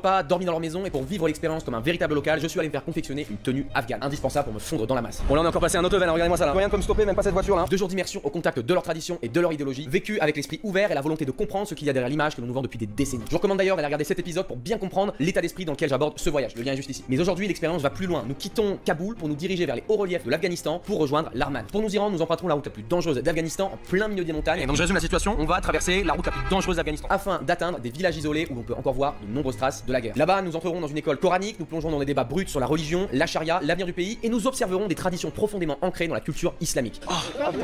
Pas dormi dans leur maison et pour vivre l'expérience comme un véritable local, je suis allé me faire confectionner une tenue afghane, indispensable pour me fondre dans la masse. Bon là on est encore passé un autre level, regardez-moi ça là. Rien de me stopper, même pas cette voiture là. 2 jours d'immersion au contact de leur tradition et de leur idéologie, vécu avec l'esprit ouvert et la volonté de comprendre ce qu'il y a derrière l'image que l'on nous vend depuis des décennies. Je vous recommande d'ailleurs d'aller regarder cet épisode pour bien comprendre l'état d'esprit dans lequel j'aborde ce voyage. Le lien est juste ici. Mais aujourd'hui l'expérience va plus loin. Nous quittons Kaboul pour nous diriger vers les hauts reliefs de l'Afghanistan pour rejoindre l'Arman. Pour nous y rendre, nous emprunterons la route la plus dangereuse d'Afghanistan en plein milieu des montagnes. Et donc je résume la situation, on va traverser la route la plus dangereuse d'Afghanistan afin d'atteindre des villages isolés où l'on peut encore voir de nombreuses traces de la guerre. Là-bas, nous entrerons dans une école coranique, nous plongerons dans des débats bruts sur la religion, la charia, l'avenir du pays et nous observerons des traditions profondément ancrées dans la culture islamique.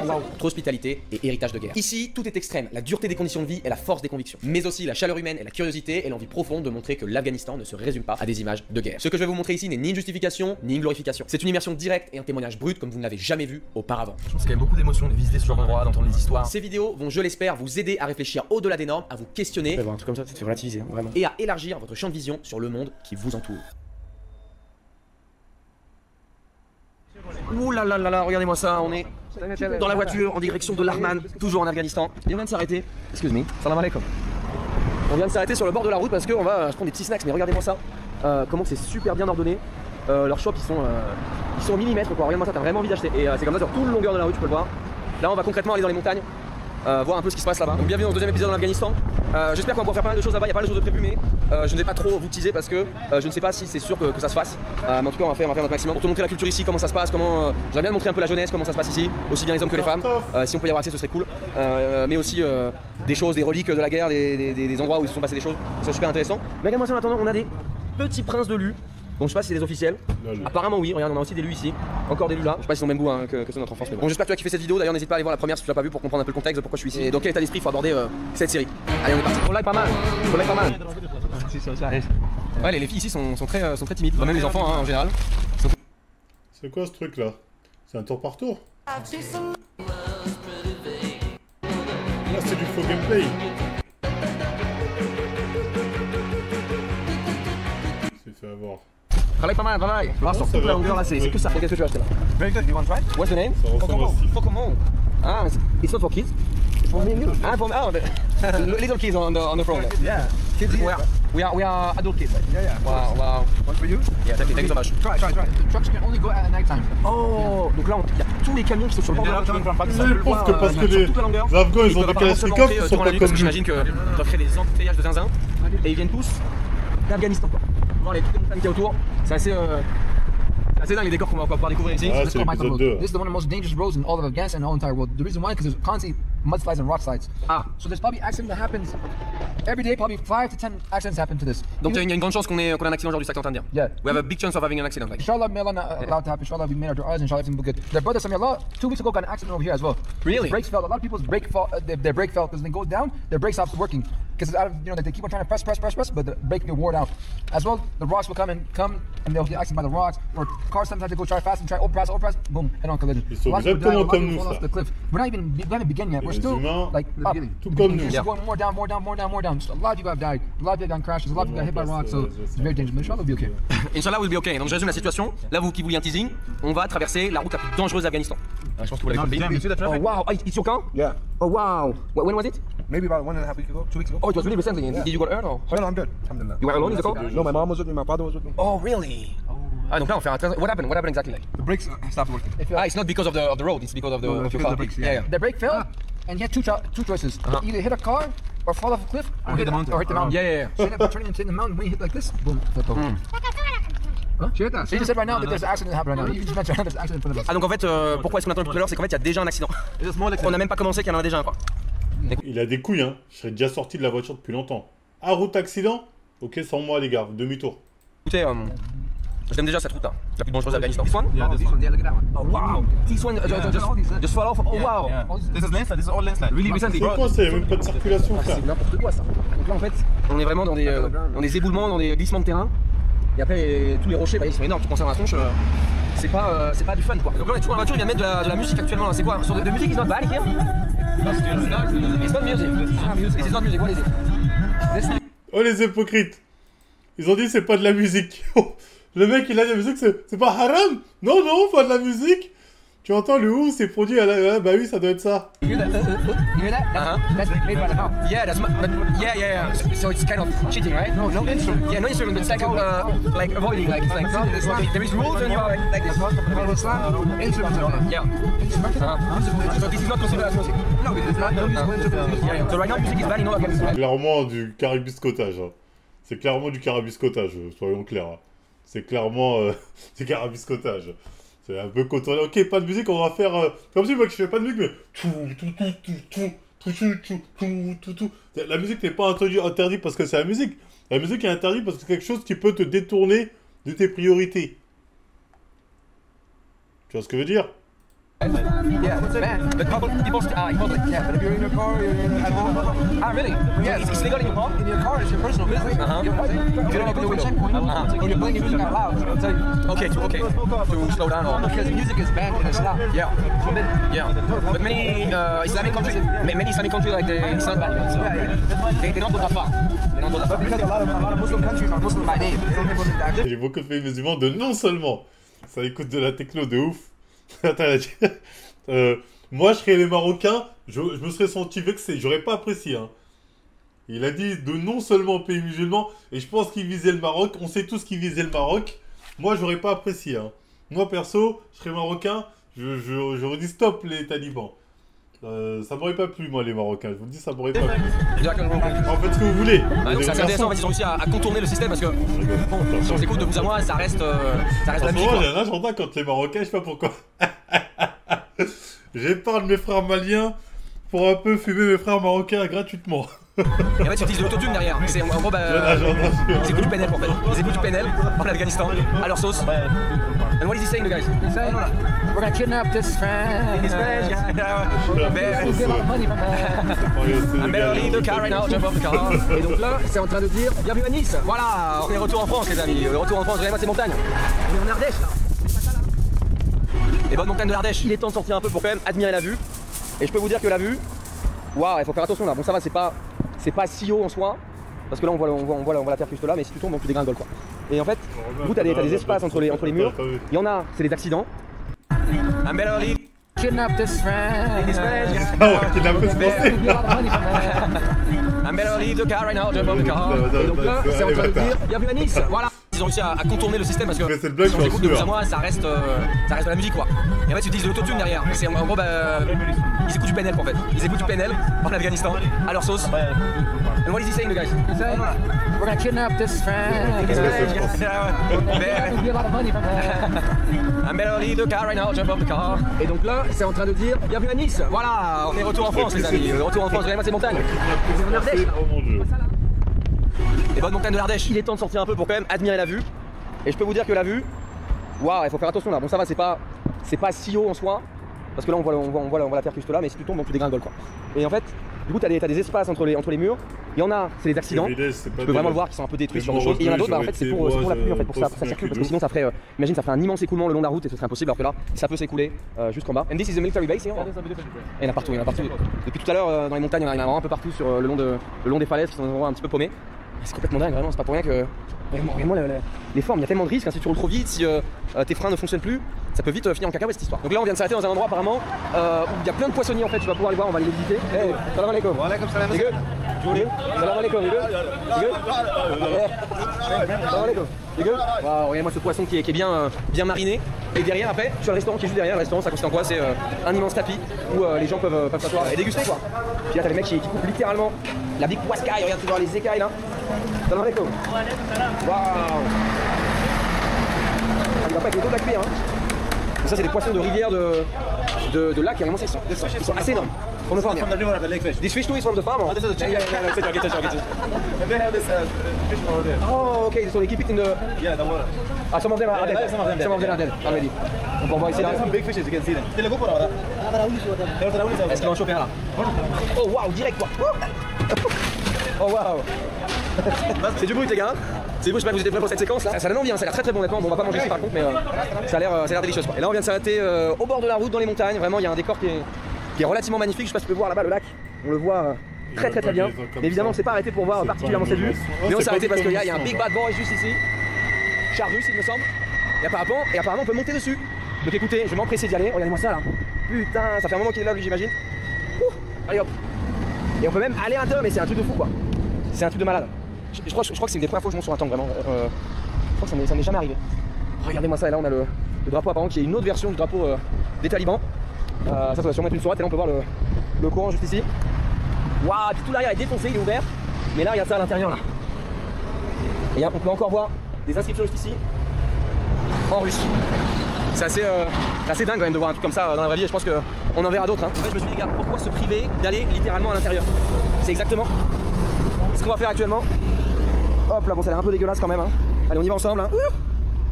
Notre hospitalité et héritage de guerre. Ici, tout est extrême, la dureté des conditions de vie et la force des convictions, mais aussi la chaleur humaine et la curiosité et l'envie profonde de montrer que l'Afghanistan ne se résume pas à des images de guerre. Ce que je vais vous montrer ici n'est ni une justification, ni une glorification. C'est une immersion directe et un témoignage brut comme vous ne l'avez jamais vu auparavant. Je pense qu'il y a beaucoup d'émotions de visiter ce genre d'endroit, d'entendre les histoires. Ces vidéos vont, je l'espère, vous aider à réfléchir au-delà des normes, à vous questionner, un truc comme ça, c'est relativiser, vraiment, et à élargir votre champ de vision sur le monde qui vous entoure. Ouh là là là là, regardez-moi ça, on est dans la voiture en direction de l'Arman, toujours en Afghanistan. Et on vient de s'arrêter, excuse me, salam alaikum. On vient de s'arrêter sur le bord de la route parce qu'on va se prendre des petits snacks, mais regardez-moi ça, comment c'est super bien ordonné. Leurs shops ils sont au millimètre quoi, regarde-moi ça, t'as vraiment envie d'acheter. Et c'est comme ça sur toute le longueur de la route, tu peux le voir. Là on va concrètement aller dans les montagnes, voir un peu ce qui se passe là-bas. Donc bienvenue dans le deuxième épisode en Afghanistan. J'espère qu'on va pouvoir faire pas mal de choses là-bas, il y a pas mal de choses de prévues mais je ne vais pas trop vous teaser parce que je ne sais pas si c'est sûr que ça se fasse. Mais en tout cas on va faire notre maximum pour te montrer la culture ici, comment ça se passe, comment j'aimerais bien montrer un peu la jeunesse, comment ça se passe ici, aussi bien les hommes que les femmes. Si on peut y avoir accès ce serait cool. Mais aussi des choses, des reliques de la guerre, des endroits où il se sont passées des choses, c'est super intéressant. Mais regarde-moi ça en attendant, on a des petits princes de Lu. Bon, je sais pas si c'est des officiels. Apparemment oui, regarde, on a aussi des lus ici. Encore des lus là. Je sais pas si c'est au même goût hein, que ceux de notre enfance. Mais bon, j'espère que tu as kiffé cette vidéo. D'ailleurs, n'hésite pas à aller voir la première si tu l'as pas vu pour comprendre un peu le contexte de pourquoi je suis ici. Et dans quel état d'esprit il faut aborder cette série. Allez, on est parti. On like pas mal. On like pas mal. Ouais, les filles ici sont très timides. Même les enfants hein, en général. C'est quoi ce truc là? C'est un tour par tour? Là, c'est du faux gameplay. C'est fait avoir. Travaille pas mal, travaille. Là, sur toute la longueur, là, c'est que ça. Qu'est-ce que tu vas acheter là? Very good, you want to try? What's the name? Kokomo. Ah, it's not for kids. It's for me and you. Ah, for the little kids on the front. Yeah. Kids, we are adult kids. Yeah. Wow. One for you? Yeah, thank you so much. Try. The trucks can only go at night time. Oh, donc là, il y a tous les camions qui sont sur le bord de la route. Je pense que parce que les Afghans ils ont des Kalachnikov qui sont pas comme nous. J'imagine qu'ils doivent créer des embouteillages de zinzin. Et ils viennent tous d'Afghanistan quoi. Voir les toutes les montagnes qui y a autour, c'est assez dingue les décors qu'on va encore pouvoir découvrir ici. Ah, c'est l'épisode 2. This is one of the most dangerous roads in all of Afghanistan and the whole entire world. The reason why, because there's constantly mudslides and rock slides. Ah. So there's probably accident that happens every day. Probably 5 to 10 accidents happen to this. Donc il y a une grande chance qu'on ait un accident aujourd'hui, c'est ça que t'es en train de dire. Yeah. We have a big chance of having an accident. Like. Inshallah, may Allah not allow it to happen. Inshallah, we made our du'as. Inshallah, everything will be good. Their brother Sami Allah 2 weeks ago got an accident over here as well. Really? His brakes failed. A lot of people's brake fault. Their brake failed because when they go down, their brake stops working. Because they keep on trying to press, but the brake get worn out. As well, the rocks will come and they'll get accident by the rocks. Or cars sometimes they go try fast and try overpass, boom, head on collision. Ils sont exactement comme nous ça. We haven't begun yet. We're still like up. Tout comme nous. It's going more down. Just a lot of people have died. A lot of people have gotten crashes. A lot of people got hit by rocks. So it's very dangerous. But inshallah, we'll be okay. Inshallah, we'll be okay. Donc je résume la situation. Là, vous qui vouliez un teasing, on va traverser la route la plus dangereuse d'Afghanistan. Je pense que vous l'avez compris. Oh wow, it's your car? Yeah. Oh wow. When was it? Maybe about 1.5 weeks ago, 2 weeks ago. Oh, it was really recently. Did you go earn or? Oh no, I'm good. Alhamdulillah. You were alone in the car? No, my mom was with me, my father was with me. Oh really? Ah donc là on fait un What happened? What happened exactly like? The brakes stopped working. Ah, it's not because of the road, it's because of No, your because car. of the brakes, Yeah. The brake failed, and he had two choices: either hit a car or fall off a cliff, or hit the mountain. Yeah. So he ended up turning into the mountain. When he hit like this, boom, flip over. Huh? He just said right now that there's an accident happening right now. You just mentioned there's an accident in front of us. Ah donc en fait, pourquoi est-ce qu'on attend depuis tout à l'heure? C'est qu'en fait il y a déjà un accident. On n'a même pas commencé qu'il y en a déjà un quoi. Il a des couilles hein. Je serais déjà sorti de la voiture depuis longtemps. Ah, route accident? Ok, sans moi les gars, demi-tour. Écoutez, je t'aime déjà cette route là, la plus dangereuse d'Afghanistan. This one? Yeah, this one. Yeah, look at that one. Oh wow. This one just fall off. Oh wow. This is landslide, this is all landslide. Really recently. C'est quoi ça? Il n'y a même pas de circulation frère. C'est n'importe quoi ça. Donc là en fait, on est vraiment dans des éboulements, dans des glissements de terrain. Et après tous les rochers, bah, ils sont énormes. Tu penses à la tronche, c'est pas du fun quoi. Donc là on est toujours en voiture, il vient de mettre de la musique actuellement là. C'est quoi? The music is not bad here? It's not music. This is not music. What is it? Oh les hypocrites. Ils ont dit c'est pas de la musique. Le mec il a dit la musique c'est pas haram. Non, pas de la musique. Tu entends le ou, c'est produit à la... Bah oui, ça doit être ça. You hear that? You hear that? That's made by the house. Yeah, that's but yeah. So it's kind of cheating, right? No instrument. Yeah, no instrument, but it's like avoiding, like it's like there is rules and you are like this. Well, it's not instruments are there. Yeah. So this is not considered as music. No, it's not. No musical instruments. Yeah. So right now music is banned in all Afghanistan. Clairement du carabiscotage. Hein. C'est clairement du carabiscotage, soyons clairs. Hein. C'est clairement du carabiscotage. C'est un peu contourné. Ok, pas de musique, on va faire... comme si moi je fais pas de musique, mais... La musique n'est pas interdite parce que c'est la musique. La musique est interdite parce que c'est quelque chose qui peut te détourner de tes priorités. Tu vois ce que je veux dire? Yeah, man. But people in public. Yeah, but if you're in your car, you're at home. Ah, really? Yeah, It's legal in your car? In your car, it's your personal business. Uh-huh. You don't open the window. And you're playing your music out loud. I'll tell you. Okay, to slow down or... Because music is banned in Islam. Yeah. But many Islamic countries like the Islam they don't go that far. They don't go that far. Because a lot of Muslim countries are Muslim by name. They don't implement that. J'ai beaucoup de pays musulmans de non seulement ça écoute de la techno de ouf. Attends, elle a dit, moi je serais les Marocains, je me serais senti vexé, j'aurais pas apprécié. Hein. Il a dit de non seulement pays musulmans, et je pense qu'il visait le Maroc, on sait tous qu'il visait le Maroc. Moi j'aurais pas apprécié. Hein. Moi perso, je serais Marocain, j'aurais dit stop les talibans. Ça m'aurait pas plu, moi, les Marocains. Je vous le dis, ça m'aurait pas plu. En fait, ce que vous voulez. Donc, c'est assez intéressant. En fait, ils ont réussi à contourner le système parce que, si on s'écoute de vous à moi, ça reste la musique. J'ai un agenda contre les Marocains, je sais pas pourquoi. J'épargne mes frères maliens pour un peu fumer mes frères marocains gratuitement. Et en fait, ils utilisent de l'autotune derrière. C'est en gros, ils écoutent du PNL en fait. Ils écoutent du PNL en Afghanistan, à leur sauce. And what is he saying, the guys? He's saying, we're gonna kidnap this friend. In Spanish, We'll get a lot of money from that. I'm better leave the car right now, jump off the car. Et donc là, c'est en train de dire bienvenue à Nice. Voilà, on est retour en France, les amis. Retour en France, regardez-moi ces montagnes. On est en Ardèche là. Les bonnes montagnes de l'Ardèche. Il est temps de sortir un peu pour quand même admirer la vue. Et je peux vous dire que la vue, waouh, il faut faire attention là. Bon, ça va, c'est pas si haut en soi. Parce que là, on voit la terre juste là, mais si tu tombes, donc tu dégringoles quoi. Et en fait, du coup, t'as des espaces entre les murs. Il y en a, c'est des accidents. I'm better leave. Kidnap this friend. In Spanish. Kidnap this friend. I'm better leave the car right now, jump off the car. Et donc là, c'est en train de dire bienvenue à Nice. Voilà. Ils ont réussi à contourner le système parce que si on écoute de vous à moi, ça reste de la musique quoi. Et en fait, ils utilisent de l'autotune derrière. C'est en gros, ils écoutent du PNL en fait. Ils écoutent du PNL en Afghanistan, à leur sauce. And what is he saying, the guys? He's saying, we're gonna kidnap this friend. We'll get a lot of money from that. I'm better leave the car right now, jump off the car. Et donc là, c'est en train de dire bienvenue à Nice. Voilà, on est retour en France, les amis. Retour en France, regardez-moi ces montagnes. On est en Ardèche là. Les bonnes montagnes de l'Ardèche. Il est temps de sortir un peu pour quand même admirer la vue. Et je peux vous dire que la vue, waouh, il faut faire attention là. Bon, ça va, c'est pas si haut en soi. Parce que là, on voit la terre juste là, mais si tu tombes, donc tu dégringoles quoi. Et en fait, du coup, t'as des espaces entre les murs. Il y en a, c'est des accidents. Tu peux vraiment le voir qui sont un peu détruits sur des choses. Et il y en a d'autres, en fait, c'est pour la pluie en fait, pour ça circule. Parce que sinon, ça ferait, imagine, ça ferait un immense écoulement le long de la route et ce serait impossible. Alors que là, ça peut s'écouler jusqu'en bas. And this is a military base here. Il y en a partout, Depuis tout à l'heure, dans les montagnes, il y en a vraiment un peu partout sur le long des falaises qui sont un petit peu paumés. C'est complètement dingue, vraiment, c'est pas pour rien que vraiment les formes, il y a tellement de risques, hein, si tu roules trop vite, si tes freins ne fonctionnent plus, ça peut vite finir en cacahuète cette histoire. Donc là on vient de s'arrêter dans un endroit apparemment où il y a plein de poissonniers en fait, tu vas pouvoir aller voir, on va aller les visiter. Hey, salam alaikum. Wa alaikum salam. Les gars, salam alaikum les gars. Salam alaikum. Les gars, waouh, regardez-moi ce poisson qui est bien mariné. Et derrière après, tu as le restaurant qui est juste derrière, le restaurant ça consiste en quoi? C'est un immense tapis où les gens peuvent s'asseoir et déguster quoi. Puis là t'as les mecs qui coupent littéralement la big wascaille, regarde tu vois les écailles là. Salam alaikum. Waouh. Il va pas avec le dos de la cuillère hein. Et ça c'est des poissons de rivière de lac et vraiment ils sont assez énormes. From the farm, yeah. This fish too is from the farm? Or? This is a yeah. Get it. And they have this fish over there. Oh, okay. So they keep it in the... Yeah, the water. Ah, some of them are dead. Some of them are dead already. On peut voir ici là. Some big fishes, you can see them. Est-ce qu'ils vont en choper un là? Oh, wow, direct quoi. Oh, wow. C'est du bruit les gars. C'est beau, je sais pas que vous étiez prêts pour cette séquence là. Ça donne envie, hein, ça a l'air très bon honnêtement. Bon, on va pas manger ici par contre, mais ça a l'air délicieux quoi. Et là on vient de s'arrêter au bord de la route dans les montagnes. Vraiment, il y a un décor qui est relativement magnifique. Je sais pas si tu peux voir là-bas le lac. On le voit très bien. Mais évidemment, on s'est pas arrêté pour voir particulièrement cette vue. Mais on s'est arrêté parce qu'il y a un big bad boy juste ici. Charrus, il me semble. Et apparemment, on peut monter dessus. Donc écoutez, je vais m'empresser d'y aller. Regardez-moi ça là. Putain, ça fait un moment qu'il est là lui j'imagine. Allez hop. Et on peut même aller à l'intérieur mais c'est un truc de fou quoi. C'est un truc de malade. Je crois que c'est une des premières fois que je monte sur un tank vraiment. Je crois que ça m'est jamais arrivé. Regardez-moi ça et là on a le drapeau apparemment qui est une autre version du drapeau des talibans. Ça doit sûrement être une sourate et là on peut voir le Coran juste ici. Waouh, tout l'arrière est défoncé, il est ouvert. Mais là regarde ça à l'intérieur là. Et on peut encore voir des inscriptions juste ici en russe. C'est assez dingue quand même de voir un truc comme ça dans la vraie vie et je pense qu'on en verra d'autres. Hein. En fait je me suis dit les gars, pourquoi se priver d'aller littéralement à l'intérieur? C'est exactement ce qu'on va faire actuellement. Hop là, bon ça a l'air un peu dégueulasse quand même. Hein. Allez on y va ensemble. Hein.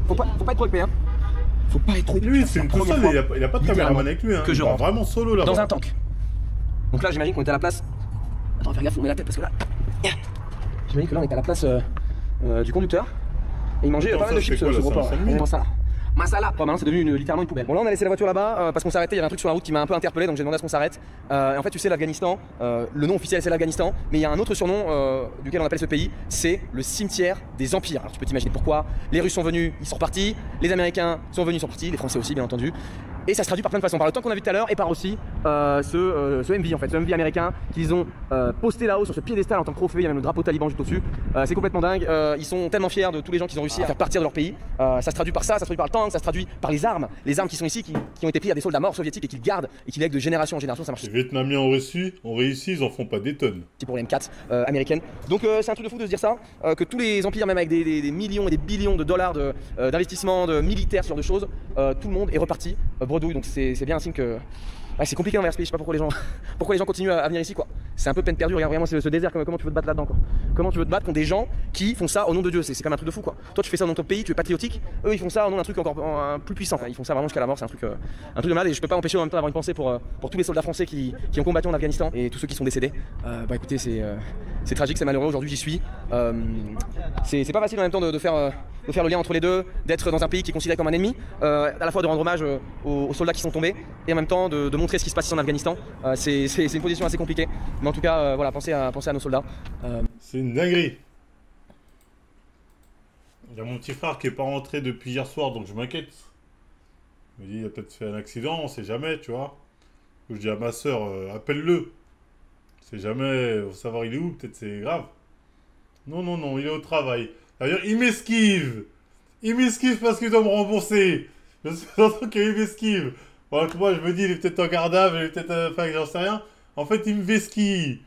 Faut pas être trop épais. Hein. Faut pas être trop épais. Lui c'est une tout seul, il a pas de caméraman avec lui. Hein. Que je rentre vraiment solo là. Dans un tank. Donc là j'imagine qu'on était à la place. Attends, fais gaffe, on met la tête parce que là. J'imagine que là on était à la place du conducteur. Et il mangeait pas mal de chips ce gros porc. Masala, maintenant c'est devenu littéralement une poubelle. Bon là on a laissé la voiture là-bas parce qu'on s'arrêtait, il y avait un truc sur la route qui m'a un peu interpellé donc j'ai demandé à ce qu'on s'arrête. En fait tu sais l'Afghanistan, le nom officiel c'est l'Afghanistan, mais il y a un autre surnom duquel on appelle ce pays, c'est le cimetière des empires. Alors tu peux t'imaginer pourquoi, les Russes sont venus, ils sont repartis, les Américains sont venus, ils sont partis, les Français aussi bien entendu. Et ça se traduit par plein de façons, par le temps qu'on a vu tout à l'heure et par aussi ce MV en fait, ce MV américain qu'ils ont posté là-haut sur ce piédestal en tant que trophée, il y a même le drapeau taliban juste au-dessus. C'est complètement dingue, ils sont tellement fiers de tous les gens qu'ils ont réussi à faire partir de leur pays. Ça se traduit par ça, ça se traduit par le tank, ça se traduit par les armes qui sont ici, qui ont été pris à des soldats morts soviétiques et qu'ils gardent et qui lèguent de génération en génération, ça marche. Les Vietnamiens ont réussi, ils en font pas des tonnes. C'est pour les M4 américaines. Donc c'est un truc de fou de se dire ça, que tous les empires, même avec des millions et des billions de dollars d'investissement, de militaires, ce genre de choses, tout le monde est reparti bredouille, donc c'est bien un signe que c'est compliqué d'envers ce pays, je sais pas pourquoi les gens continuent à venir ici quoi. C'est un peu peine perdue, regarde vraiment ce désert, comment tu veux te battre là-dedans quoi. Comment tu veux te battre contre des gens qui font ça au nom de Dieu, c'est quand même un truc de fou quoi. Toi tu fais ça dans ton pays, tu es patriotique, eux ils font ça au nom d'un truc encore plus puissant. Ils font ça vraiment jusqu'à la mort, c'est un truc de malade et je peux pas empêcher en même temps d'avoir une pensée pour tous les soldats français qui ont combattu en Afghanistan et tous ceux qui sont décédés. Bah écoutez c'est tragique, c'est malheureux, aujourd'hui j'y suis. C'est pas facile en même temps de faire le lien entre les deux, d'être dans un pays qui est considéré comme un ennemi, à la fois de rendre hommage aux soldats qui sont tombés et en même temps de montrer ce qui se passe ici en Afghanistan. C'est une position assez compliquée, mais en tout cas voilà, pensez à nos soldats. C'est une dinguerie. Il y a mon petit frère qui est pas rentré depuis hier soir, donc je m'inquiète. Il me dit il a peut-être fait un accident, on sait jamais, tu vois. Je dis à ma soeur, appelle-le. On sait jamais, faut savoir il est où, peut-être c'est grave. Non, il est au travail. D'ailleurs, il m'esquive. Il m'esquive parce qu'il doit me rembourser. Je suis en train qu'il m'esquive. Voilà que moi, je me dis, il est peut-être en garde à vue, il est peut-être... Enfin, j'en sais rien. En fait, il me vesquille.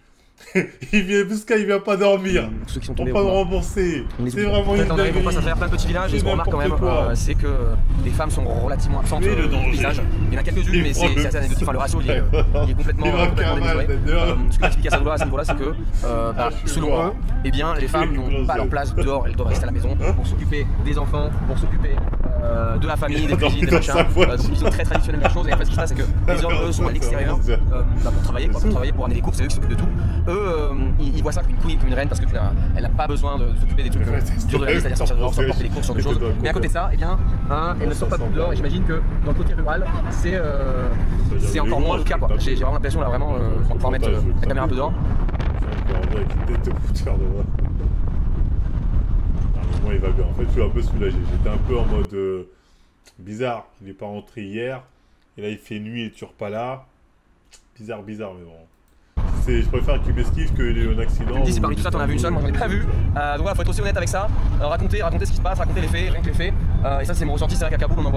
Il vient pas dormir. Ceux qui sont pour tombés pas me rembourser. C'est vraiment une dinguerie. On arrive, on passe à travers plein de petits villages et ce qu'on remarque quand même, c'est que les femmes sont relativement absentes du paysage. Il y en a quelques-unes, mais c'est assez anecdotique. Enfin, le ratio il est complètement démesuré. Ce que m'explique Assadoula à ce niveau-là, c'est que selon eux, eh bien, les femmes n'ont pas leur place dehors. Elles doivent rester à la maison pour s'occuper des enfants, pour s'occuper de la famille, des cuisines, des machins. Ils sont très traditionnels de la chose et en fait, ce qui se passe, c'est que les hommes, eux, sont à l'extérieur pour travailler, pour amener les courses, c'est eux qui s'occupent de tout. Eux, ils voient ça comme une queen, comme une reine parce qu'elle n'a pas besoin de s'occuper des trucs durs de la vie, c'est-à-dire sortir dehors, porter les courses, sur des choses. Mais à côté de ça, eh bien, elle ne sort pas dehors et j'imagine que dans le côté rural, c'est encore moins le cas quoi. J'ai vraiment l'impression là vraiment qu'on va pouvoir mettre la caméra un peu dehors. Avec une tête de fouteur de moi. Moi il va bien. En fait je suis un peu soulagé. J'étais un peu en mode bizarre. Il n'est pas rentré hier. Et là il fait nuit et toujours pas là. Bizarre mais bon. Je préfère qu'il m'esquive qu'il ait eu un accident. D'ici parmi tout ça, t'en as vu une seule, moi j'en ai pas vu. Donc voilà, faut être aussi honnête avec ça. Raconter ce qui se passe, raconter les faits, rien que les faits. Et ça, c'est mon ressenti. C'est vrai qu'à Kaboul, on en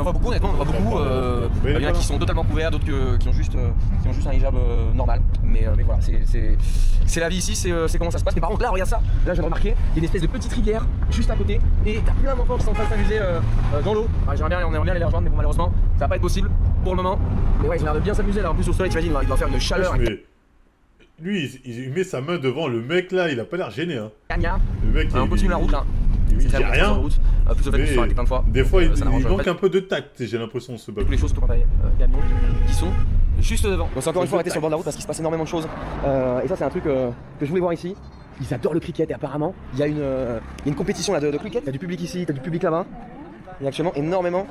voit beaucoup, honnêtement, on en voit beaucoup. Il y en a qui sont totalement couverts, d'autres qui ont juste un hijab normal. Mais voilà, c'est la vie ici, c'est comment ça se passe. Mais par contre, là, regarde ça. Là, je viens de remarquer, il y a une espèce de petite rivière juste à côté. Et t'as plein d'enfants qui sont en train de s'amuser dans l'eau. J'aimerais bien aller les rejoindre, mais bon, malheureusement, ça va pas être possible pour le moment. Mais ouais, ils ont l'air de bien s'amuser là. En plus, au soleil, t'imagines, il doit faire une chaleur. Lui, il met sa main devant le mec là, il a pas l'air gêné. Hein. Le mec, on continue la route là. Il dit rien. Plus au fait qu'ils sont arrêtés plein de fois. Des fois, il manque un peu de tact, j'ai l'impression, ce bug. Toutes les choses que quand t'avais camions qui sont juste devant. Donc, c'est encore une fois arrêté sur le bord de la route parce qu'il se passe énormément de choses. Et ça, c'est un truc que je voulais voir ici. Ils adorent le cricket et apparemment, il y a une compétition là de cricket. Il y a du public ici, t'as du public là-bas. Il y a actuellement énormément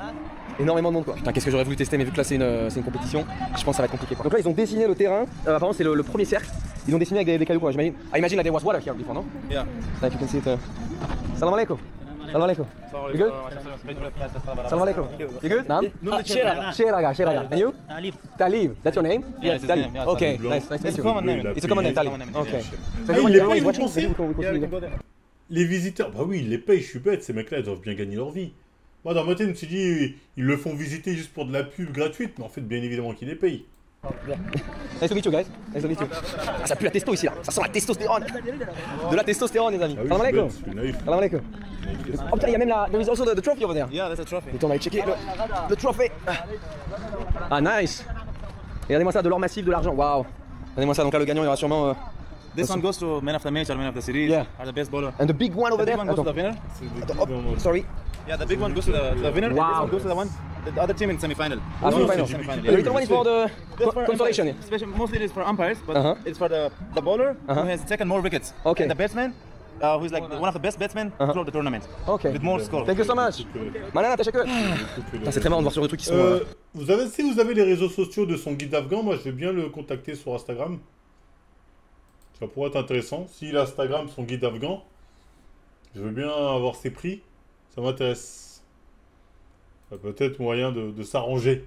de monde quoi. Putain, qu'est-ce que j'aurais voulu tester, mais vu que là c'est une compétition, je pense que ça va être compliqué quoi. Donc là ils ont dessiné le terrain, apparemment c'est le premier cercle, ils ont dessiné avec des cailloux quoi, j'imagine. I imagine like there was water here before, no? Yeah. Like you can see it. Salam alaikum. Salam alaikum. You good? Salam alaikum. You good? Naam? Sheraga. And you? Talib. That's your name? Yeah, it's his Talib. name, yeah, Okay, Talib. nice to meet It's a you. common name. It's a common name, Talib. Common name, Okay. yeah. So Ah, everyone- il les everyone paye, is vous watching, pensez? we can go there. Les visiteurs, bah oui, ils les payent, je suis bête, ces mecs-là, ils doivent bien gagner leur vie. Moi, dans ma tête, je me suis dit, ils le font visiter juste pour de la pub gratuite, mais en fait, bien évidemment qu'ils les payent. Nice to meet you guys. Nice to meet you. Ah, ça pue la testo ici là. Ça sent la testostérone. De la testostérone, les amis. Ah oui, Salam je suis alaikum. bête, je suis naïf. Salam alaikum. Oh putain, il y a même la. There is also the trophy over there. Yeah, that's a trophy. Attends, on va aller checker le trophée. Ah, nice. Regardez-moi ça, de l'or massif, de l'argent. Waouh. Regardez-moi ça, donc là, le gagnant, il y aura sûrement. This one goes to man of the match or man of the series. Yeah. Or the best bowler. And the big one over The there. big one goes to the Attends. winner. C'est des Oh, trucs vraiment- sorry. Yeah, the big one goes to the winner. Wow. And this one goes to the one, the other team in semi-final. Ah, Non, semi-final. c'est du The big little one is for the That's for consolation. umpires. Especially, mostly it is for umpires, but Uh-huh. it's for the bowler Uh-huh. who has taken more wickets. Okay. And the batsman, who is like one of the best batsmen throughout the tournament. Okay. With more score. Thank you so much. Manana, t'as checké. C'est très marrant de voir sur des trucs qui sont. Si vous avez les réseaux sociaux de son guide afghan, moi je vais bien le contacter sur Instagram. Ça pourrait être intéressant. S'il a Instagram, son guide afghan, je veux bien avoir ses prix. Ça m'intéresse. Il y a peut-être moyen de s'arranger.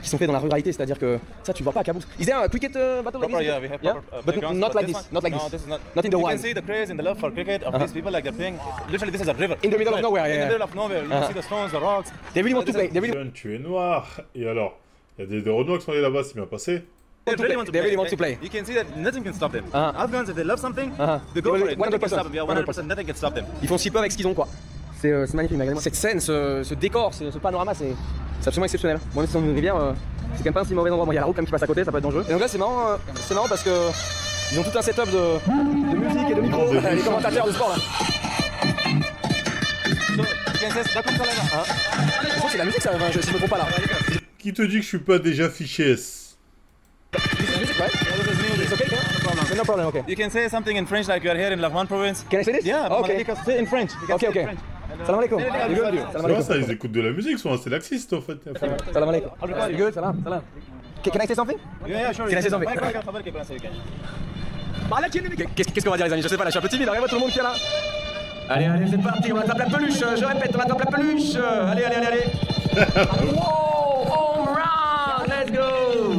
Qui sont faits dans la ruralité, c'est-à-dire que ça tu vois pas à Kaboul. Is there a cricket battle like Proper, this? yeah, we have Yeah? proper But playgrounds, not but like this this, one- not like no, this. this is not. Not in the You wild. can see the craze and the love for cricket of these people, like they're playing. Literally, this is a river. In the middle of nowhere, In yeah. the middle of nowhere, you see the stones, the rocks. They really want to play. They really Jeune, tu es noir. Et alors, il y a des Renois qui sont allés là-bas, c'est bien passé. want to play. They really want to play. You can see that nothing can stop them. Uh-huh. Afghans, if they love something, Uh-huh. they go They for will- it. Nothing can stop them. 100%. Yeah, 100%, nothing can stop them. Ils font ce qu'ils peuvent avec ce qu'ils ont, quoi. C'est magnifique, regardez-moi. Cette scène, ce décor, ce panorama, c'est absolument exceptionnel. Moi, même si c'est une rivière, c'est quand même pas un si mauvais endroit. Bon, il y a la route comme qui passe à côté, ça peut être dangereux. Et donc là, c'est marrant parce que ils ont tout un setup de musique et de micro. Non, de Les commentateurs de sport là. So, you can say, that comes like that. Je crois que c'est la musique, ça, enfin, si je me trompe pas là. Qui te dit que je suis pas déjà fiché S? This is music, right? It's okay, yeah? No problem, okay. You can say something in French like you are here in Laghouan province. Can I say this? Yeah, Okay. say in French. You can Okay, say okay. in French. Salam alaikum. Anything You else, good? you. Salam C'est vrai, alaikum. ça, ils écoutent de la musique, sont assez laxistes en fait. Salam alaikum. You good? Salam, salam. Can I say something? Yeah, sure. Can I say something? Qu'est-ce qu'on va dire les amis? Je sais pas là, je suis un peu timide, regardez-moi tout le monde qui est là. Allez, allez, c'est parti, on attrape la peluche, je répète, on attrape la peluche. Allez, allez, allez, allez. Wow, home run, let's go.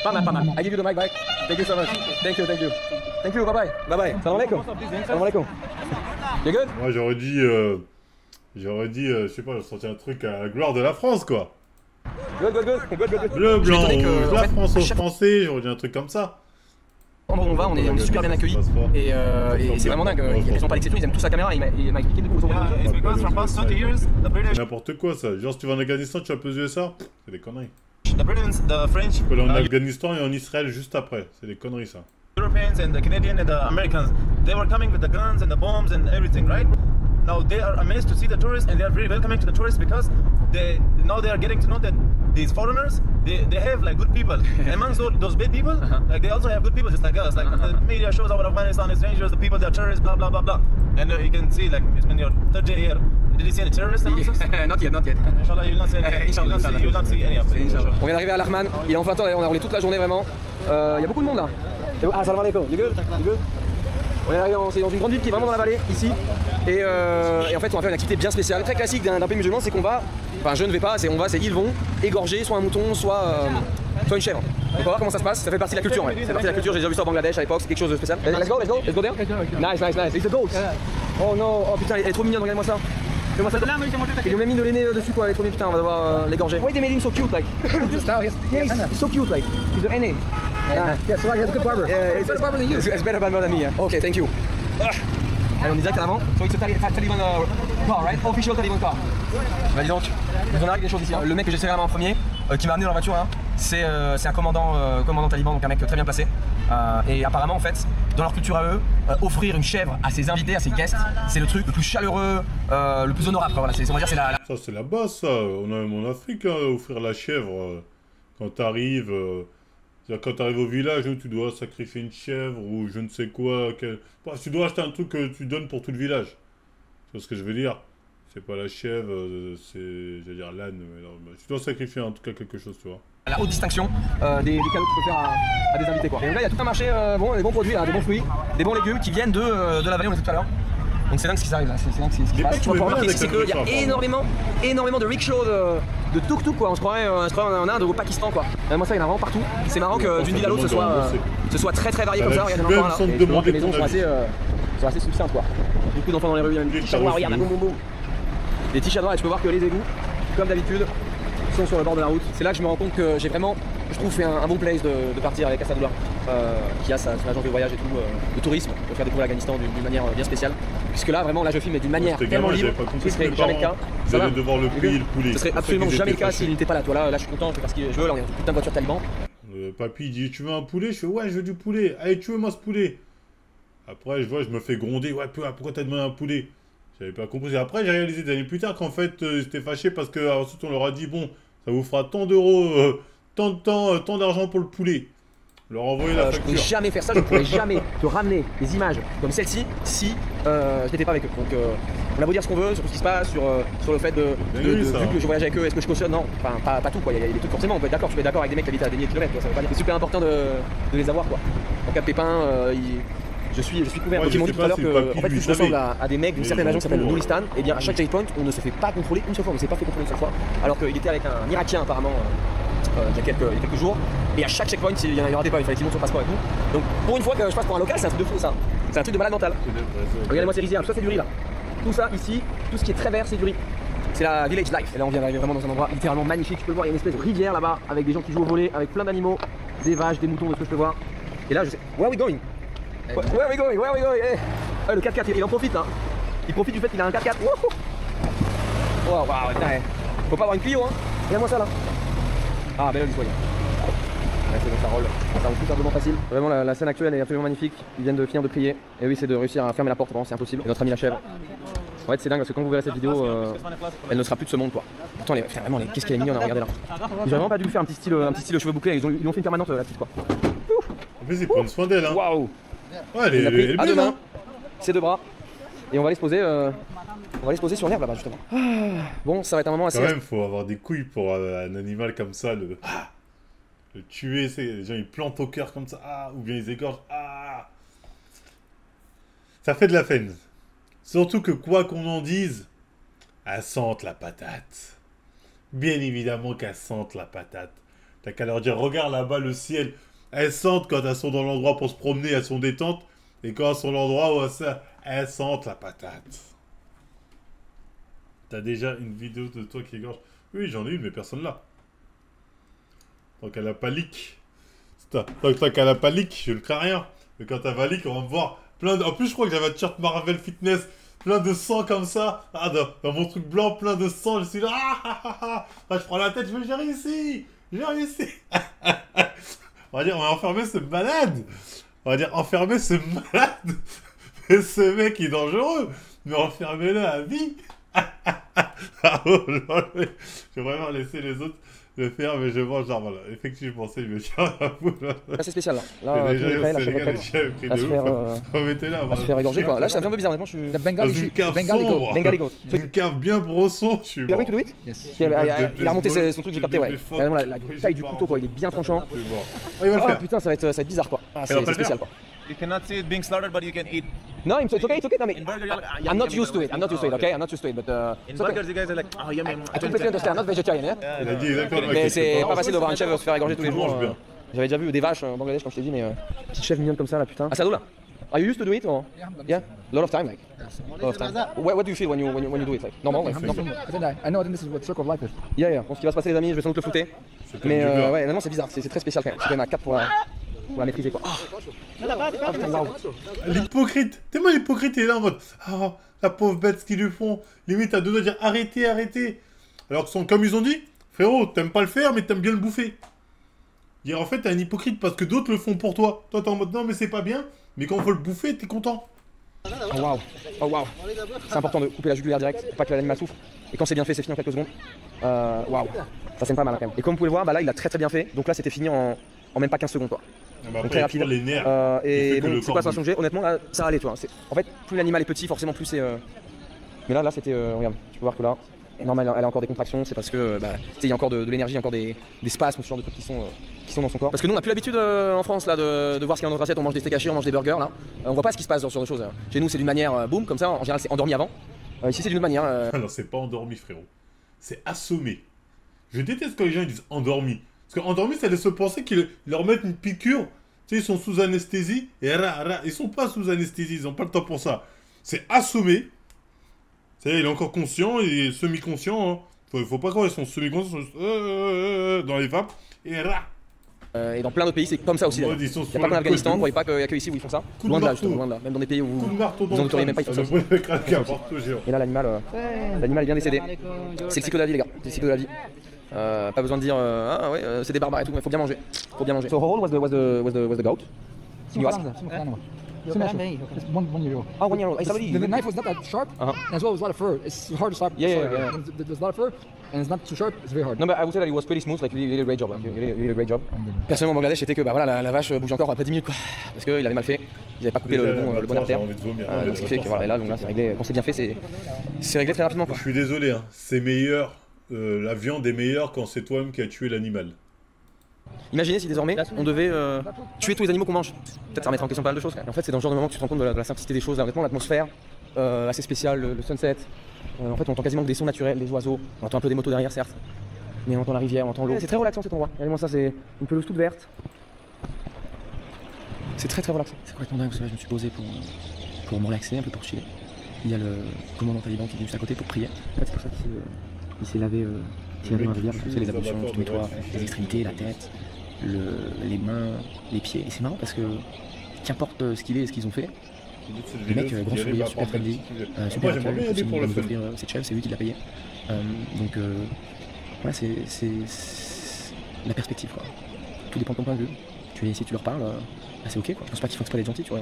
Pas mal, pas mal. I give you the mic back. Thank you so much. Thank you, thank you. Thank you, bye bye. Bye bye. Salam alaikum. Salam alaikum. You good? Moi j'aurais dit, je sais pas, j'ai sorti un truc à la gloire de la France quoi. Good, good, good. Good, good, good. Bleu, blanc, Je suis étonné que, rouge, en la fait, France à aux chaque Français, j'aurais dit un truc comme ça. endroit où on va, on est super bien accueillis. Et c'est vraiment dingue. Ils sont pas l'exception, ils aiment tous la caméra. Il m'a expliqué du coup. Yeah, it's because for past 20 years, the British, N'importe quoi ça. Genre si tu vas en Afghanistan, tu vas plus USA, c'est des conneries. the Britons, the French, Tu peux aller en Afghanistan et en Israël juste après, c'est des conneries ça. Europeans and the Canadians and the Americans, they were coming with the guns and the bombs and everything, right? Now they are amazed to see the tourists and they are very welcoming to the tourists because they are getting to know that these foreigners, they have like good people. Amongst those bad people, like they also have good people just like us. Like the media shows our Afghanistan is dangerous, the people they are terrorists, blah blah blah blah. And you can see like it's been your third day here. Did you see any terrorists amongst us? Not yet, not yet. Inshallah, you will not see any. Inshallah, You will not see any of it. Inshallah. On vient d'arriver à Lahman, il est enfin temps, on a roulé toute la journée vraiment. Il y a beaucoup de monde là. Ah, salam alaikum, you good? You good? On est arrivé c'est dans une grande ville qui est vraiment dans la vallée, ici. Et en fait, on va faire une activité bien spéciale, très classique d'un pays musulman, c'est qu'on va, enfin je ne vais pas, ils vont égorger soit un mouton, soit une chèvre. On va voir comment ça se passe, ça fait partie de la culture. Ouais. C'est partie de la culture, j'ai déjà vu ça au Bangladesh à l'époque, c'est quelque chose de spécial. Let's go there. Nice, nice, nice. It's a goat. Oh non, oh putain, elle est trop mignonne, regardez-moi ça. Regardez-moi ça. Ils lui ont même mis de l'aîné dessus quoi, elle est trop mignonne, putain, on va devoir l'égorger. Why they made him so cute like? Yes, he's so cute like. He's an NA. Yeah, so he has a good barber. Yeah, Better barber than you. It's better barber than me. Yeah. Okay, thank you. Allez, on est direct en avant. So it's a Taliban car, right? Official Taliban car. Bah dis donc, il en arrive des choses ici. Hein. Le mec que j'ai serré la main en premier, qui m'a amené dans la voiture, hein, c'est un commandant taliban, donc un mec très bien placé. Et apparemment, en fait, dans leur culture à eux, offrir une chèvre à ses invités, à ses guests, c'est le truc le plus chaleureux, le plus honorable. Quoi. Voilà, on va dire c'est la... Ça c'est la base ça. On a même en Afrique, hein, offrir la chèvre quand t'arrives. C'est-à-dire quand t'arrives au village où tu dois sacrifier une chèvre ou je ne sais quoi. Bref, tu dois acheter un truc que tu donnes pour tout le village. Tu vois ce que je veux dire? C'est pas la chèvre, c'est, je veux dire, l'âne. Tu dois sacrifier en tout cas quelque chose, tu vois. La haute distinction des cadeaux que tu peux faire à des invités quoi. Et donc là il y a tout un marché, des bons produits, hein, des bons fruits, des bons légumes qui viennent de la vallée où on était tout à l'heure. Donc c'est dingue ce qui s'arrive là, c'est dingue ce qui se Les passe. mecs, Tu vas tu pouvoir mets remarquer bien ici, c'est avec qu'il y la a voiture, énormément de rickshaws, de tuk-tuk quoi. On se croirait en Inde ou au Pakistan quoi. Moi ça il y en a vraiment partout. C'est marrant que d'une ville à l'autre ce soit très varié comme ça. Regarde, il y en a encore un là. Et je vois que les maisons sont assez succinctes quoi. Beaucoup d'enfants dans les rues, il y a des petits chats noirs, regarde, boum boum boum. Des petits chats noirs et tu peux voir que les égouts, comme d'habitude, sont sur le bord de la route. C'est là que je me rends compte que j'ai vraiment, je trouve, fait un bon place de partir avec Assadoula, qui a son agence de voyage et tout, de tourisme, de faire découvrir l'Afghanistan d'une manière bien spéciale. Puisque là, vraiment, là, je filme mais d'une manière tellement libre, ce serait jamais le cas. Vous allez devoir le payer, le poulet. Ce serait absolument jamais le cas s'il n'était pas là. Toi, là, je suis content, je peux faire ce que je veux. Là, on est dans une putain de voiture taliban. Papy dit tu veux un poulet? Je fais ouais, je veux du poulet. Allez, tu veux moi ce poulet? Après, je vois, je me fais gronder. Ouais, pourquoi t'as demandé un poulet? J'avais pas compris. Et après, j'ai réalisé des années plus tard qu'en fait, ils étaient fâchés parce que ensuite on leur a dit bon, ça vous fera tant d'euros, tant d'argent pour le poulet. Leur envoyer la facture. Je ne pourrais jamais faire ça, je ne pourrais jamais te ramener des images comme celle-ci si je n'étais pas avec eux. Donc on a beau dire ce qu'on veut sur tout ce qui se passe, sur le fait vu que je voyage avec eux, est-ce que je cautionne? Non, enfin pas tout quoi, il y a des trucs forcément, on peut être d'accord, tu peux être d'accord avec des mecs qui habitent à des milliers de kilomètres, ça veut pas dire que c'est super important de les avoir quoi. En cas de pépin, je suis couvert. Donc ils m'ont dit tout à l'heure que en fait, je ressemble à des mecs d'une certaine agence qui s'appelle le Nouristan, et bien à chaque checkpoint, on ne se fait pas contrôler une seule fois, on ne s'est pas fait contrôler une seule fois, alors qu'il était avec un Irakien apparemment il y a quelques jours, et à chaque checkpoint il y aura des pas, il fallait qu'il montre son passeport et tout. Donc pour une fois que je passe pour un local, c'est un truc de fou ça, c'est un truc de malade mental. Regardez-moi ces rizières, tout ça c'est du riz là. Tout ça ici, tout ce qui est très vert c'est du riz. C'est la village life. Et là on vient d'arriver vraiment dans un endroit littéralement magnifique, tu peux le voir, il y a une espèce de rivière là-bas avec des gens qui jouent au volley, avec plein d'animaux, des vaches, des moutons, de ce que je peux voir. Et là je sais, where are we going? Where are we going? Where are we going? Hey. Ah, le 4x4 il en profite hein. Il profite du fait qu'il a un 4x4. Waouh, putain, faut pas avoir une Clio hein. Regarde-moi ça là. Ah ben là, ouais, c'est bon, ça roule tout simplement facile. Vraiment la scène actuelle est absolument magnifique. Ils viennent de finir de prier et oui c'est de réussir à fermer la porte, vraiment c'est impossible. Et notre ami l'achève. En fait c'est dingue parce que quand vous verrez cette vidéo, elle ne sera plus de ce monde quoi. Pourtant vraiment qu'est-ce qu'elle est mignonne à regarder là. Ils auraient vraiment pas dû lui faire un petit style cheveux bouclés, ils ont fait une permanente la petite quoi. En plus ils prennent soin d'elle hein. Waouh. Ouais, elle est à deux mains, hein. ses deux bras. Et on va les poser sur l'herbe là-bas justement. Bon, ça va être un moment assez... Quand même, faut avoir des couilles pour un animal comme ça, le tuer, les gens ils plantent au cœur comme ça, ou bien ils égorgent, Ça fait de la peine. Surtout que quoi qu'on en dise, elle sente la patate. Bien évidemment qu'elle sente la patate. T'as qu'à leur dire, regarde là-bas le ciel. Elles sentent quand elles sont dans l'endroit pour se promener, elles sont détentes. Et quand elles sont dans l'endroit où elles sentent la patate. T'as déjà une vidéo de toi qui égorge? Oui, j'en ai une, mais personne là. Tant qu'elle a pas leak. Tant qu'elle a pas leak, je ne crains rien. Mais quand elle va leak, on va me voir plein de... En plus, je crois que j'avais un t-shirt Marvel Fitness, plein de sang comme ça. Dans mon truc blanc, plein de sang, je suis là. Je prends la tête, je vais gérer ici. On va enfermer ce malade. Mais ce mec est dangereux. Mais enfermez-le à vie. Je vais vraiment laisser les autres le faire, mais je mange genre voilà. Effectivement, c'est le tient à vous. C'est spécial là. Là, tout est prêt, la chèvre à se faire égorger quoi. Là, ça me fait un peu bizarre, honnêtement. Je suis. Bengali goat. Une cave bien brosson. Je suis. Tu as to do it? Il a remonté son truc, j'ai capté, ouais. Vraiment, la taille du couteau quoi, il est bien tranchant. Ah putain, ça va être bizarre quoi. C'est spécial quoi. You cannot see it being slaughtered, but you can eat. No, it's okay. No, I'm not used to it. Okay, I'm not used to it, but in burgers, you guys are like, oh yummy. I completely understand. I'm not vegetarian, yeah. Il a dit exactement. Mais c'est pas facile de voir un chèvre se faire égorger tous les jours. J'avais déjà vu des vaches en Bangladesh, comme je t'ai dit, mais petite chèvre mignonne comme ça, là, putain. Assadoula, are you used to do it or? Yeah, a lot of time, like. A lot of time. What do you feel when you do it, like? Normal, like. I know this is what circle of life is. Yeah. Bon, ce qui va se passer, les amis, je vais sans doute le flouter. Mais ouais, non, c'est bizarre, c'est très spécial quand même. C'est quand même à 4 pour la maîtriser quoi. L'hypocrite, tellement l'hypocrite il est là en mode la pauvre bête ce qu'ils lui font, limite à deux doigts de dire arrêtez. Alors que comme ils ont dit, frérot, t'aimes pas le faire mais t'aimes bien le bouffer. Dire en fait t'es un hypocrite parce que d'autres le font pour toi. Toi t'es en mode non mais c'est pas bien, mais quand on veut le bouffer t'es content. Oh waouh. C'est important de couper la jugulaire direct pour pas que l'animal souffre. Et quand c'est bien fait, c'est fini en quelques secondes. Waouh. Ça saigne pas mal quand même. Et comme vous pouvez le voir, bah là il a très bien fait. Donc là c'était fini en même pas 15 secondes quoi. Donc très rapide. Les nerfs, et bon, c'est quoi ça changer? Honnêtement là ça allait toi. En fait plus l'animal est petit forcément plus c'est. Mais là c'était regarde, tu peux voir que là normal, elle a encore des contractions, c'est parce que il y a encore de l'énergie, encore des spasmes, ce genre de trucs qui sont dans son corps. Parce que nous on n'a plus l'habitude en France là de voir ce qu'il y a dans notre assiette, on mange des steaks hachés, on mange des burgers là. On voit pas ce qui se passe dans ce genre de choses. Chez nous c'est d'une manière boum comme ça, en général c'est endormi avant. Ici c'est d'une manière. Non, c'est pas endormi, frérot. C'est assommé. Je déteste quand les gens disent endormi. Parce qu'endormi, ça laisse penser qu'ils leur mettent une piqûre. Tu sais, ils sont sous anesthésie. Et ils sont pas sous anesthésie, ils ont pas le temps pour ça. C'est assommé. Tu sais, il est encore conscient, il est semi-conscient. Hein. Faut pas croire, ils sont semi-conscients, ils sont dans les vapes. Et dans plein d'autres pays c'est comme ça aussi. Il n'y a pas qu'en Afghanistan, vous voyez pas qu'il y a que ici où ils font ça. Loin de là, justement, loin de là. Même dans des pays où vous n'entendriez même pas, ils font ça. Et là l'animal est bien décédé. C'est le cycle de la vie les gars, c'est le cycle de la vie. Pas besoin de dire ah ouais c'est des barbares et tout, mais faut bien manger. So how old was the goat? You ask? It's 1 year old. Oh, 1 year old. The knife was not that sharp, as well as a lot of fur. It's hard to stop. Yeah. There's a lot of fur, and it's not too sharp. It's very hard. No, but I would say that it was pretty smooth, like you did a great job. You did a great job. Personnellement, au Bangladesh, c'était que voilà, la vache bougeait encore après 10 minutes quoi. Parce qu'il avait mal fait, ils n'avaient pas coupé le bon artère. Ce qui fait que voilà, et là, donc là, c'est réglé. Quand c'est bien fait, c'est réglé très rapidement quoi. Je suis désolé, hein. C'est meilleur. La viande est meilleure quand c'est toi-même qui as tué l'animal. Imaginez si désormais on devait tuer tous les animaux qu'on mange. Peut-être ça remettre en question pas mal de choses. Et en fait, c'est dans ce genre de moment que tu te rends compte de la simplicité des choses. Là, honnêtement, l'atmosphère assez spéciale, le sunset. En fait, on entend quasiment que des sons naturels, des oiseaux. On entend un peu des motos derrière, certes. Mais on entend la rivière, on entend l'eau. C'est très relaxant cet endroit. Regardez-moi ça, c'est une pelouse toute verte. C'est très relaxant. C'est complètement dingue. Parce que là, je me suis posé pour me relaxer, un peu pour chiller. Il y a le commandant taliban qui est juste à côté pour prier. En fait, c'est pour ça qu'il s'est lavé dans la rivière. C'est les ablutions, tu nettoies les extrémités, la tête, les mains, les pieds. Et c'est marrant parce que qu'importe ce qu'il est et ce qu'ils ont fait, le mec, grand sourire, super friendly, super accueil. Il va nous offrir cette chèvre, c'est lui qui l'a payé. Donc, voilà, c'est la perspective quoi. Tout dépend de ton point de vue. Si tu leur parles, c'est ok quoi. Je pense pas qu'il faut que ce soit des gentils, tu vois.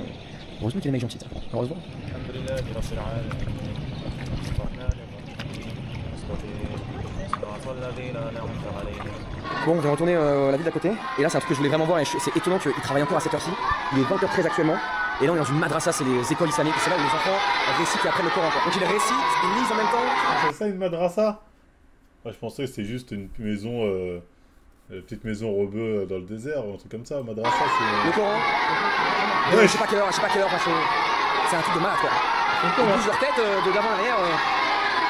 Heureusement qu'il y a des mecs gentils, ça. Heureusement. Bon, on va retourner à la ville d'à côté. Et là, c'est un truc que je voulais vraiment voir. Et c'est étonnant qu'il travaille encore à cette heure-ci. Il est 20h13 actuellement. Et là, on est dans une madrasa, c'est les écoles islamiques. C'est là où les enfants récitent et apprennent le Coran. Donc ils récitent, ils lisent en même temps. C'est ça une madrasa? Je pensais que c'était juste une maison, petite maison rebeu dans le désert, un truc comme ça. Madrasa, c'est. Le Coran. Ouais, je sais pas quelle heure, c'est un truc de malade quoi. Ils bougent leur tête de d'avant à l'arrière.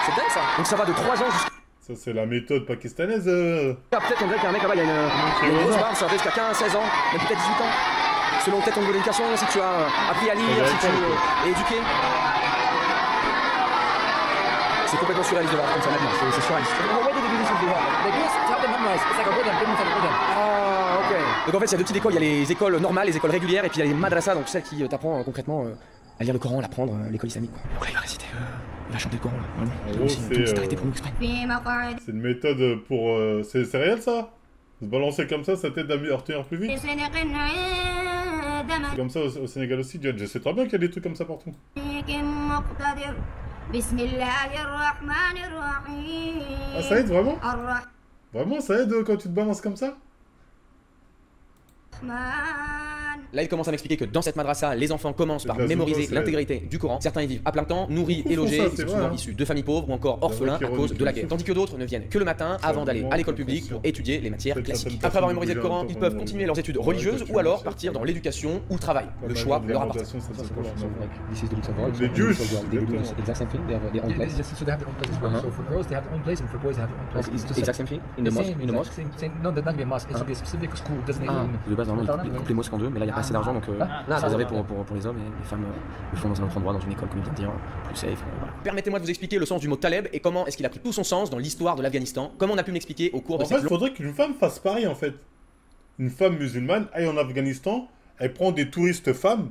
C'est dingue ça. Donc ça va de 3 ans jusqu'à. Ça, c'est la méthode pakistanaise. Peut-être on dirait qu'il y a un mec là-bas, il y a une grosse barbe, ça va jusqu'à 15, 16 ans, même peut-être 18 ans. Selon peut-être ton niveau d'éducation, si tu as appris à lire, si tu es éduqué. C'est complètement surréaliste de voir comme ça maintenant, c'est surréaliste. Ah, ok. Donc en fait, il y a 2 types d'écoles, il y a les écoles normales, les écoles régulières, et puis il y a les madrasas, donc celles qui t'apprennent concrètement à lire le Coran, à l'apprendre, l'école islamique. Donc là, il va réciter. Il va chanter le Coran, là, vraiment. C'est arrêté pour nous exprès. C'est une méthode pour. C'est réel ça? Se balancer comme ça t'aide à retenir plus vite? C'est comme ça au Sénégal aussi, John. Je sais très bien qu'il y a des trucs comme ça partout. Ah, ça aide vraiment? Vraiment, ça aide quand tu te balances comme ça? Là, il commence à m'expliquer que dans cette madrasa, les enfants commencent par mémoriser l'intégrité du Coran. Certains y vivent à plein temps, nourris et logés, ils sont souvent issus de familles pauvres ou encore orphelins à cause de la guerre. Tandis que d'autres ne viennent que le matin avant d'aller à l'école publique pour étudier les matières classiques. Après avoir mémorisé le Coran, ils peuvent continuer leurs études religieuses ou alors partir dans l'éducation ou le travail. Le choix leur appartient. Les Jews, exact same thing. They have their own place. So they have their own place as well. So for girls, they have their own place, and for boys, they have their own place. It's the exact same thing in the mosque. No, that's not a mosque. It's a specific school. Doesn't De base, normalement, ils coupent les mosques en deux, mais là, il n'y a pas assez d'argent, donc c'est réservé pour les hommes, et les femmes le font dans un autre endroit, dans une école, comme il vient de dire, plus safe. Voilà. Permettez-moi de vous expliquer le sens du mot Taleb et comment est-ce qu'il a pris tout son sens dans l'histoire de l'Afghanistan, comme on a pu m'expliquer au cours de cette. En fait, il faudrait qu'une femme fasse pareil, en fait. Une femme musulmane aille en Afghanistan, elle prend des touristes femmes.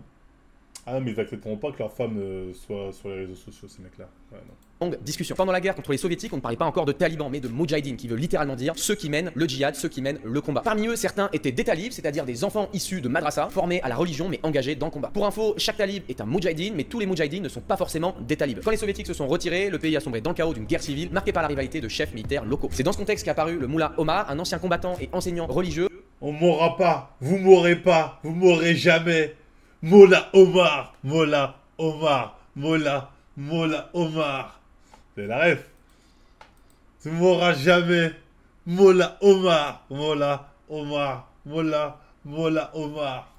Ah, mais ils accepteront pas que leur femme soit sur les réseaux sociaux, ces mecs-là. Ouais, non. Longue discussion. Pendant la guerre contre les soviétiques, on ne parlait pas encore de talibans, mais de moudjahidines, qui veut littéralement dire ceux qui mènent le djihad, ceux qui mènent le combat. Parmi eux, certains étaient des talibs, c'est-à-dire des enfants issus de madrasa, formés à la religion mais engagés dans le combat. Pour info, chaque talib est un moudjahidine, mais tous les moudjahidines ne sont pas forcément des talibs. Quand les soviétiques se sont retirés, le pays a sombré dans le chaos d'une guerre civile marquée par la rivalité de chefs militaires locaux. C'est dans ce contexte qu'est apparu le moullah Omar, un ancien combattant et enseignant religieux. On m'aura pas, vous m'aurez jamais. Mola Omar, Mola Omar, Mola Omar. C'est la ref. Tu m'auras jamais. Mollah Omar. Mollah Omar. Mollah. Mollah Omar.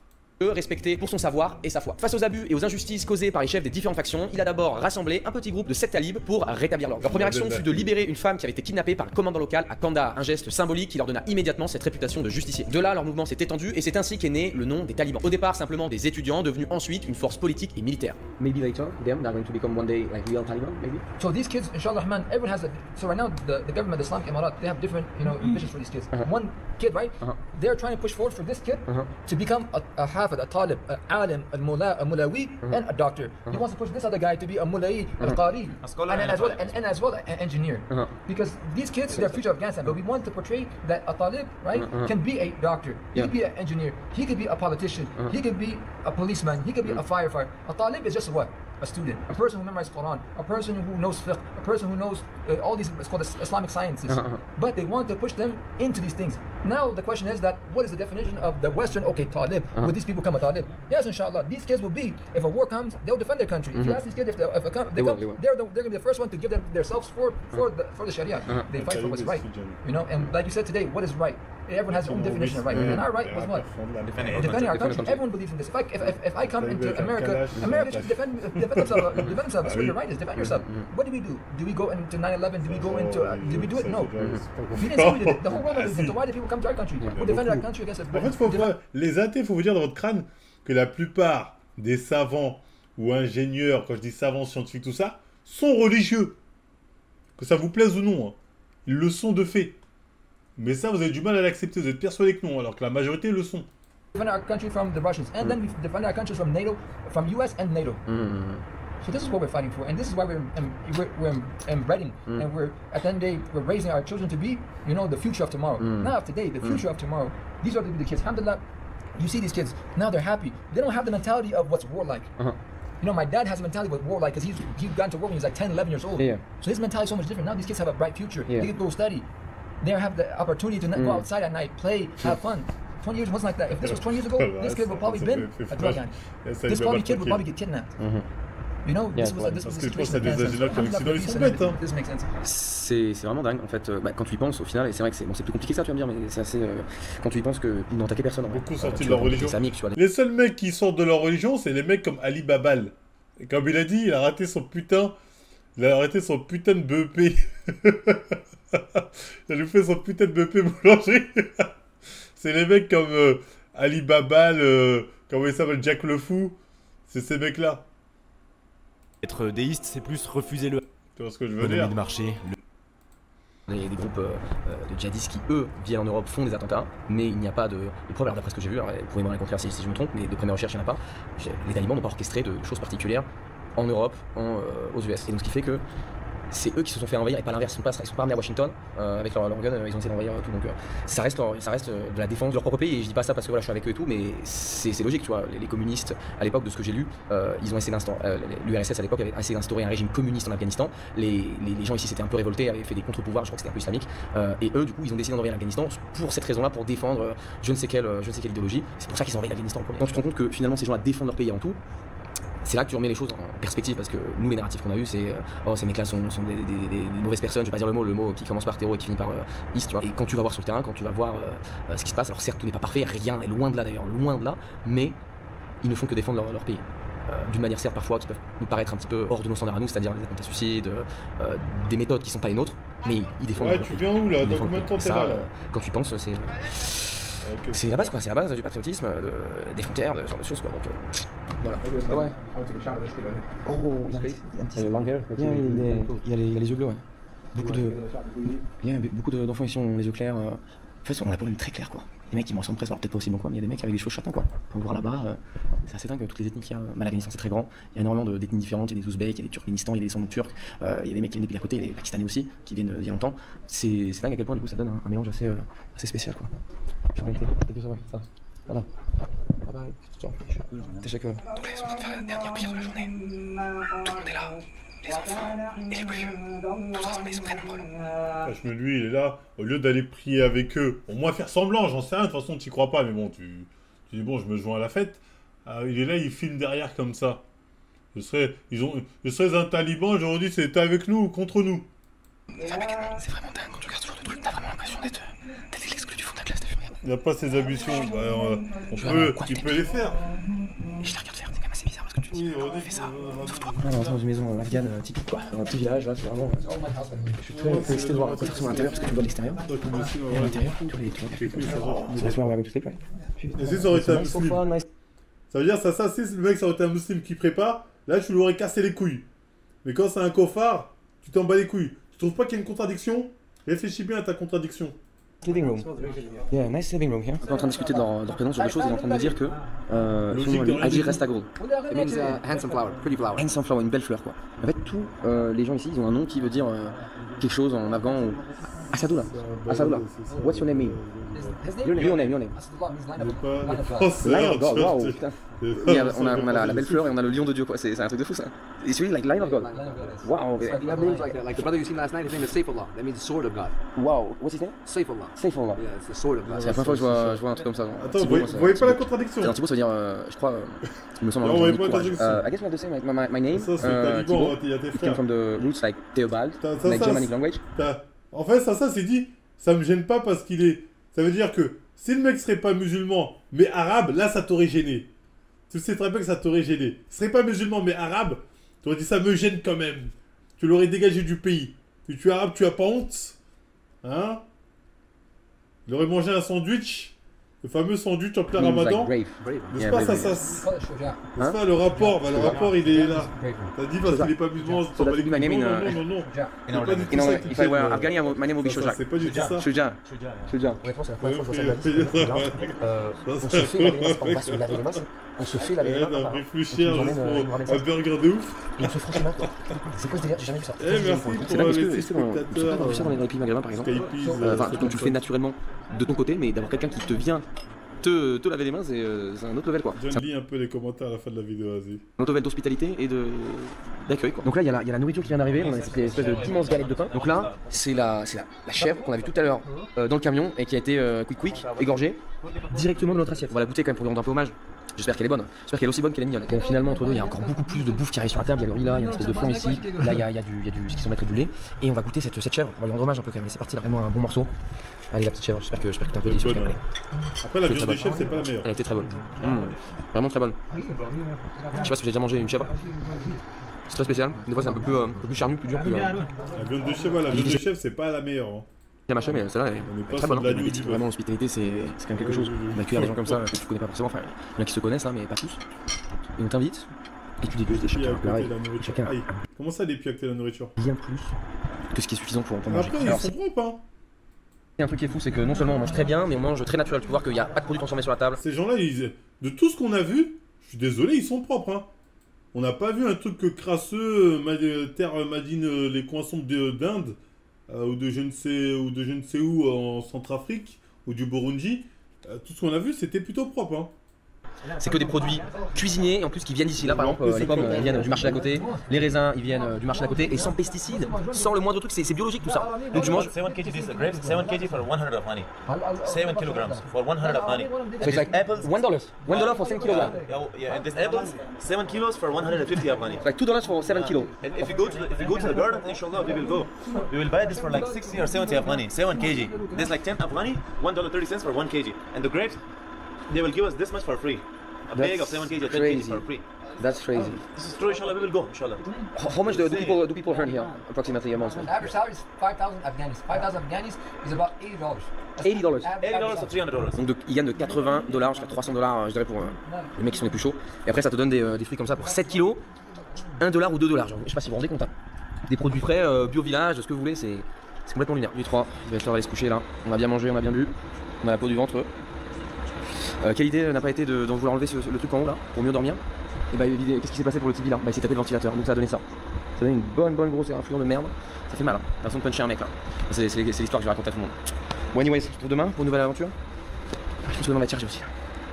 Respecté pour son savoir et sa foi. Face aux abus et aux injustices causées par les chefs des différentes factions, il a d'abord rassemblé un petit groupe de 7 talibs pour rétablir l'ordre. Leur première action fut de libérer une femme qui avait été kidnappée par le commandant local à Kandahar, un geste symbolique qui leur donna immédiatement cette réputation de justicier. De là, leur mouvement s'est étendu et c'est ainsi qu'est né le nom des talibans. Au départ, simplement des étudiants, devenus ensuite une force politique et militaire. Maybe later, them are going to become one day like real Taliban, maybe. So these kids, inshallah Rahman, everyone has a. So right now, the government, the Islamic Emirat, they have different, visions for these kids. One kid, right? They're trying to push forward for this kid to become a hafid, a talib, a alim, a mulawi, and a doctor. He wants to push this other guy to be a mulai, a qari, and as well an engineer. Because these kids, they're future of Afghanistan, but we want to portray that a talib, right, can be a doctor, he could be an engineer, he could be a politician, he could be a policeman, he could be a firefighter. A talib is just what? A student, a person who memorizes Quran, a person who knows fiqh, a person who knows all these, it's called Islamic sciences. But they want to push them into these things. Now the question is that, what is the definition of the Western, okay, talib? Would these people come a talib? Yes, inshallah. These kids will be, if a war comes, they'll defend their country. If you ask these kids, they're going to be the first one to give themselves for the Sharia. They fight for what's right. And like you said today, what is right? Everyone has their own definition of right. And our right was what? Defending our country. Everyone believes in this. If I come into America, America should defend themselves. That's what your right is. Defend yourself. What do? Do we go into 9/11? Do we go into? Did we do it? No. We didn't say we did it. The whole world did it. So why do people come to our country? We defend our country against us. En fait, les athées, il faut vous dire dans votre crâne que la plupart des savants ou ingénieurs, quand je dis savants, scientifiques, tout ça, sont religieux. Que ça vous plaise ou non. Hein. Ils le sont de fait. Mais ça, vous avez du mal à l'accepter. Vous êtes persuadé que non, alors que la majorité le sont. Defend our country from the Russians, and then we defend our country from NATO, from US and NATO. So this is what we're fighting for, and this is why we're embedding, and we're at the end of the day we're raising our children to be, the future of tomorrow. Not of today, the future of tomorrow. These are the kids. Alhamdulillah, you see these kids now. They're happy. They don't have the mentality of what's war like. My dad has a mentality with war like, because he's gotten to war when he was like 10, 11 years old. Yeah. So his mentality is so much different. Now these kids have a bright future. Yeah. They can go study. They have the opportunity to go outside at night, play, have fun. 20 years wasn't like that. If this was 20 years ago, this kid would probably been a drug addict. This kid would probably get kidnapped. This was the situation. This makes sense. C'est vraiment dingue en fait. Quand tu y penses au final, et c'est vrai que c'est plus compliqué que ça, tu vas me dire, mais c'est assez. Quand tu y penses qu'ils n'ont attaqué personne. Beaucoup sortis de leur religion. Les seuls mecs qui sortent de leur religion, c'est les mecs comme Ali Babal. Et comme il a dit, il a raté son putain de BEP. Il a lui fait son putain de BEP boulangerie. C'est les mecs comme Ali Babal, comment il s'appelle, Jack le Fou. C'est ces mecs-là. Être déiste, c'est plus refuser le... Tu vois ce que je veux dire? De marché. Des groupes de djihadistes qui, eux, viennent en Europe, font des attentats, mais il n'y a pas de preuves, d'après ce que j'ai vu, alors vous pouvez me raconter si je me trompe, mais de première recherche, il n'y en a pas. Les talibans n'ont pas orchestré de choses particulières en Europe, aux US. Et donc ce qui fait que c'est eux qui se sont fait envahir et pas l'inverse. Ils sont pas amenés à Washington avec leur gun, ils ont essayé d'envahir tout. Donc ça reste de la défense de leur propre pays. Et je dis pas ça parce que voilà, je suis avec eux et tout, mais c'est logique, tu vois. Les communistes, à l'époque, de ce que j'ai lu, ils ont essayé d'instaurer. L'URSS à l'époque avait essayé d'instaurer un régime communiste en Afghanistan. Les gens ici s'étaient un peu révoltés, avaient fait des contre-pouvoirs, je crois que c'était un peu islamique. Et eux, du coup, ils ont décidé d'envahir l'Afghanistan pour cette raison-là, pour défendre je ne sais quelle idéologie. C'est pour ça qu'ils ont envahi l'Afghanistan. Quand tu te rends compte que finalement ces gens-là défendent leur pays avant tout, c'est là que tu remets les choses en perspective, parce que nous, les narratifs qu'on a eu, c'est ces mecs-là sont des mauvaises personnes. Je vais pas dire le mot qui commence par terreau et qui finit par is, tu vois. Et quand tu vas voir sur le terrain, quand tu vas voir ce qui se passe, alors certes tout n'est pas parfait, rien est loin de là d'ailleurs, loin de là, mais ils ne font que défendre leur pays. D'une manière certes parfois qui peuvent nous paraître un petit peu hors de nos standards à nous, c'est-à-dire des attentats suicides, des méthodes qui sont pas les nôtres, mais ils défendent. Ouais, tu viens où là? Dans combien de temps t'es là? Quand tu penses, c'est la base quoi, c'est la base du patriotisme, des frontières, de ce genre de choses quoi. Donc voilà. Ah ouais. Oh, il y a les yeux bleus, ouais. Beaucoup d'enfants ici ont les yeux clairs. En fait, on a la peau très claire quoi. Les mecs qui m'en ressemblent presque, alors peut-être pas aussi bon quoi, mais il y a des mecs avec des cheveux châtains quoi. On peut voir là-bas, c'est assez dingue toutes les ethnies qu'il y a. L'Afghanistan c'est très grand, il y a énormément d'ethnies différentes, il y a des Ouzbeks, il y a des Turkménistan, il y a des descendants turcs, il y a des mecs qui viennent depuis à côté, les Pakistanais aussi, qui viennent il y a longtemps. C'est dingue à quel point du coup ça donne un mélange assez spécial quoi. Voilà. Bye bye. T'es chaque. Donc là, ils sont en train de faire la dernière prière de la journée. Tout le monde est là. Les enfants et les plus vieux. Tous ensemble, ils sont très nombreux. Franchement, lui, il est là. Au lieu d'aller prier avec eux, au moins faire semblant, j'en sais rien. De toute façon, tu crois pas, mais bon, tu dis bon, je me joins à la fête. Il est là, il filme derrière comme ça. Je serais un taliban, j'aurais dit c'était avec nous ou contre nous. C'est vraiment dingue quand tu regardes ce genre de truc, t'as vraiment l'impression d'être l'exclu du fond de la classe, t'as vu, regarde. Il n'a pas ses ambitions, tu peux les faire. Et je les regarde faire, c'est quand même assez bizarre parce que tu te dis, Oui, on fait ça, sauf toi. On est dans une maison afghane typique quoi, dans un petit village là, c'est vraiment... Je suis très excité de voir à quoi ça ressemble à l'intérieur parce que tu vois de l'extérieur. Et à l'intérieur, tu vois les toits. C'est laisse-moi regarder tout ça. Et si ça aurait été un musulman, ça veut dire ça, si le mec ça aurait été un musulman qui prépare, là tu lui aurais cassé les couilles. Mais quand c'est un cofard, tu t'en bats les couilles. Tu trouves pas qu'il y a une contradiction? Réfléchis bien à ta contradiction. Living room. Yeah, nice living room here. On est en train de discuter de leur prénom sur des choses, ils sont en train de me dire que Haji resta gold. It means handsome flower, pretty flower. Handsome flower, une belle fleur quoi. En fait, tous les gens ici, ils ont un nom qui veut dire quelque chose en afghan ou... Asadullah. Asadullah. What's your name mean? Your name. Lion of God, wow, putain. On a la belle fleur et on a le lion de Dieu quoi, c'est un truc de fou ça. It's really like Lion of God. Wow. That means like the brother you seen last night, his name is Saifullah. That means sword of God. Wow, what's his name? Saifullah. Saifullah. Yeah, it's the sword of God. C'est la première fois que je vois un truc comme ça. Attends, vous voyez pas la contradiction? Un Thibaut ça veut dire, je crois, il me semble Non, un on voyait nom pas la courage. contradiction. I guess we have the same, my name, Ça, c'est taliban, Thibaut, il y a tes it came frères. from the roots like Theobald, Ça, like Germanic language. En fait, ça c'est dit, ça me gêne pas parce qu'il est... Ça veut dire que si le mec serait pas musulman, mais arabe, là ça t'aurait gêné. Tu sais très bien que ça t'aurait gêné. Il serait pas musulman, mais arabe, tu aurais dit ça me gêne quand même. Tu l'aurais dégagé du pays. Si tu es arabe, tu as pas honte? Hein? Il aurait mangé un sandwich. Le fameux sandwich en plein ramadan. Like N'est-ce pas ça n'est-ce pas le rapport? Bah, le rapport il est là. T'as dit parce qu'il est pas musulman. So that would be my name in, Non. if I were Afghani, my name would be Shujaa. C'est pas du tout ça. Shujaa. Honnêtement, c'est la première fois que je vois ça de ma vie. On se fait laver les mains, on va se laver les mains. On se fait laver les mains. Réfléchir un burger de ouf. Et on se frotte les mains. C'est quoi ce délire? J'ai jamais vu ça. Merci C'est là pour parce les que est-ce que t'as spectateurs. vu ça dans les pays maghrébins par exemple? Enfin, quand tu le fais naturellement de ton côté, mais d'avoir quelqu'un qui te vient te laver les mains, c'est un autre level quoi. Je lis un peu les commentaires à la fin de la vidéo, vas-y. Un autre level d'hospitalité et d'accueil quoi. Donc là il y a la nourriture qui vient d'arriver, on a cette espèce d'immense galette de pain. Donc là c'est la chèvre qu'on a vu tout à l'heure dans le camion et qui a été quick égorgée directement de notre assiette. On va la goûter quand même pour lui rendre un peu hommage. J'espère qu'elle est bonne, j'espère qu'elle est aussi bonne qu'elle est mignonne. Bon, finalement entre deux il y a encore beaucoup plus de bouffe qui arrive sur la table, il y a le riz là, il y a une espèce de fond ici, là il y a du ce qui sont mettre du lait et on va goûter cette chèvre, on va lui rendre hommage un peu quand même, c'est parti là, vraiment un bon morceau. Allez la petite chèvre, j'espère que t'es un peu déçu. Après la viande des chèvres c'est pas la meilleure. Elle était très bonne, vraiment très bonne. Je sais pas si vous avez déjà mangé une chèvre. C'est très spécial, des fois c'est un peu plus charnu, plus dur. La viande de chèvre c'est pas la meilleure. Bien machin, mais celle-là est très bonne. Vraiment, l'hospitalité, c'est quand même quelque chose. On accueille des gens comme ça que tu connais pas forcément. Enfin, il y en a qui se connaissent, hein, mais pas tous. Et on t'invite et tu dégustes chacun. Comment ça, des pieds à côté de la nourriture? Bien plus que ce qui est suffisant pour manger. Après, ils sont propres, hein. Il y a un truc qui est fou, c'est que non seulement on mange très bien, mais on mange très naturel. Tu peux voir qu'il n'y a pas de produits transformés sur la table. Ces gens-là, de tout ce qu'on a vu, je suis désolé, ils sont propres, hein. On n'a pas vu un truc crasseux, terre madine, les coinçons d'Inde. Ou de je ne sais où en Centrafrique ou du Burundi, tout ce qu'on a vu c'était plutôt propre. Hein. C'est que des produits cuisinés et en plus qui viennent d'ici. Là par exemple les pommes ils viennent du marché d'à côté, les raisins ils viennent du marché d'à côté et sans pesticides, sans le moindre truc, c'est biologique tout ça. Donc tu manges 7 kg this grapes, 7 kg for 100 of honey. 7 kilograms for 100 of honey. So it's like apples, $1 for 7 kilograms. Yeah, and this apples 7 kilos for 150 of honey. It's like $2 for 7 kilos. And if you go to the garden, inshallah we will buy this for like 60 or 70 of honey, 7 kg. This like 10 of honey, $1.30 for 1 kg. And the grapes, they will give us this much for free. A bag of 7 kg, 10 kg for free. That's crazy. This is true, inshallah, we will go, inshallah. How much do people earn here, approximately a month? Average salary is 5,000 Afghanis. 5,000 Afghanis is about $80. $80. $80 to $300. Donc ils gagnent de $80 jusqu'à $300, je dirais, pour les mecs qui sont les plus chauds. Et après ça te donne des fruits comme ça pour 7 kilos, $1 ou $2. Genre, je sais pas si vous vous rendez compte. Hein. Des produits frais, bio village, ce que vous voulez, c'est complètement lunaire. Du 3, il va être l'heure d'aller se coucher là. On a bien mangé, on a bien bu. On a la peau du ventre. Quelle idée n'a pas été de vouloir enlever le truc en haut là pour mieux dormir? Et bah qu'est-ce qui s'est passé pour le petit là? Bah il s'est tapé le ventilateur, donc ça a donné ça. Ça a donné une bonne grosse éraflure de merde. Ça fait mal, hein. Façon de puncher un mec là. C'est l'histoire que je vais raconter à tout le monde. Bon anyways, je te retrouve demain pour une nouvelle aventure. Je pense que demain on va être chargé aussi.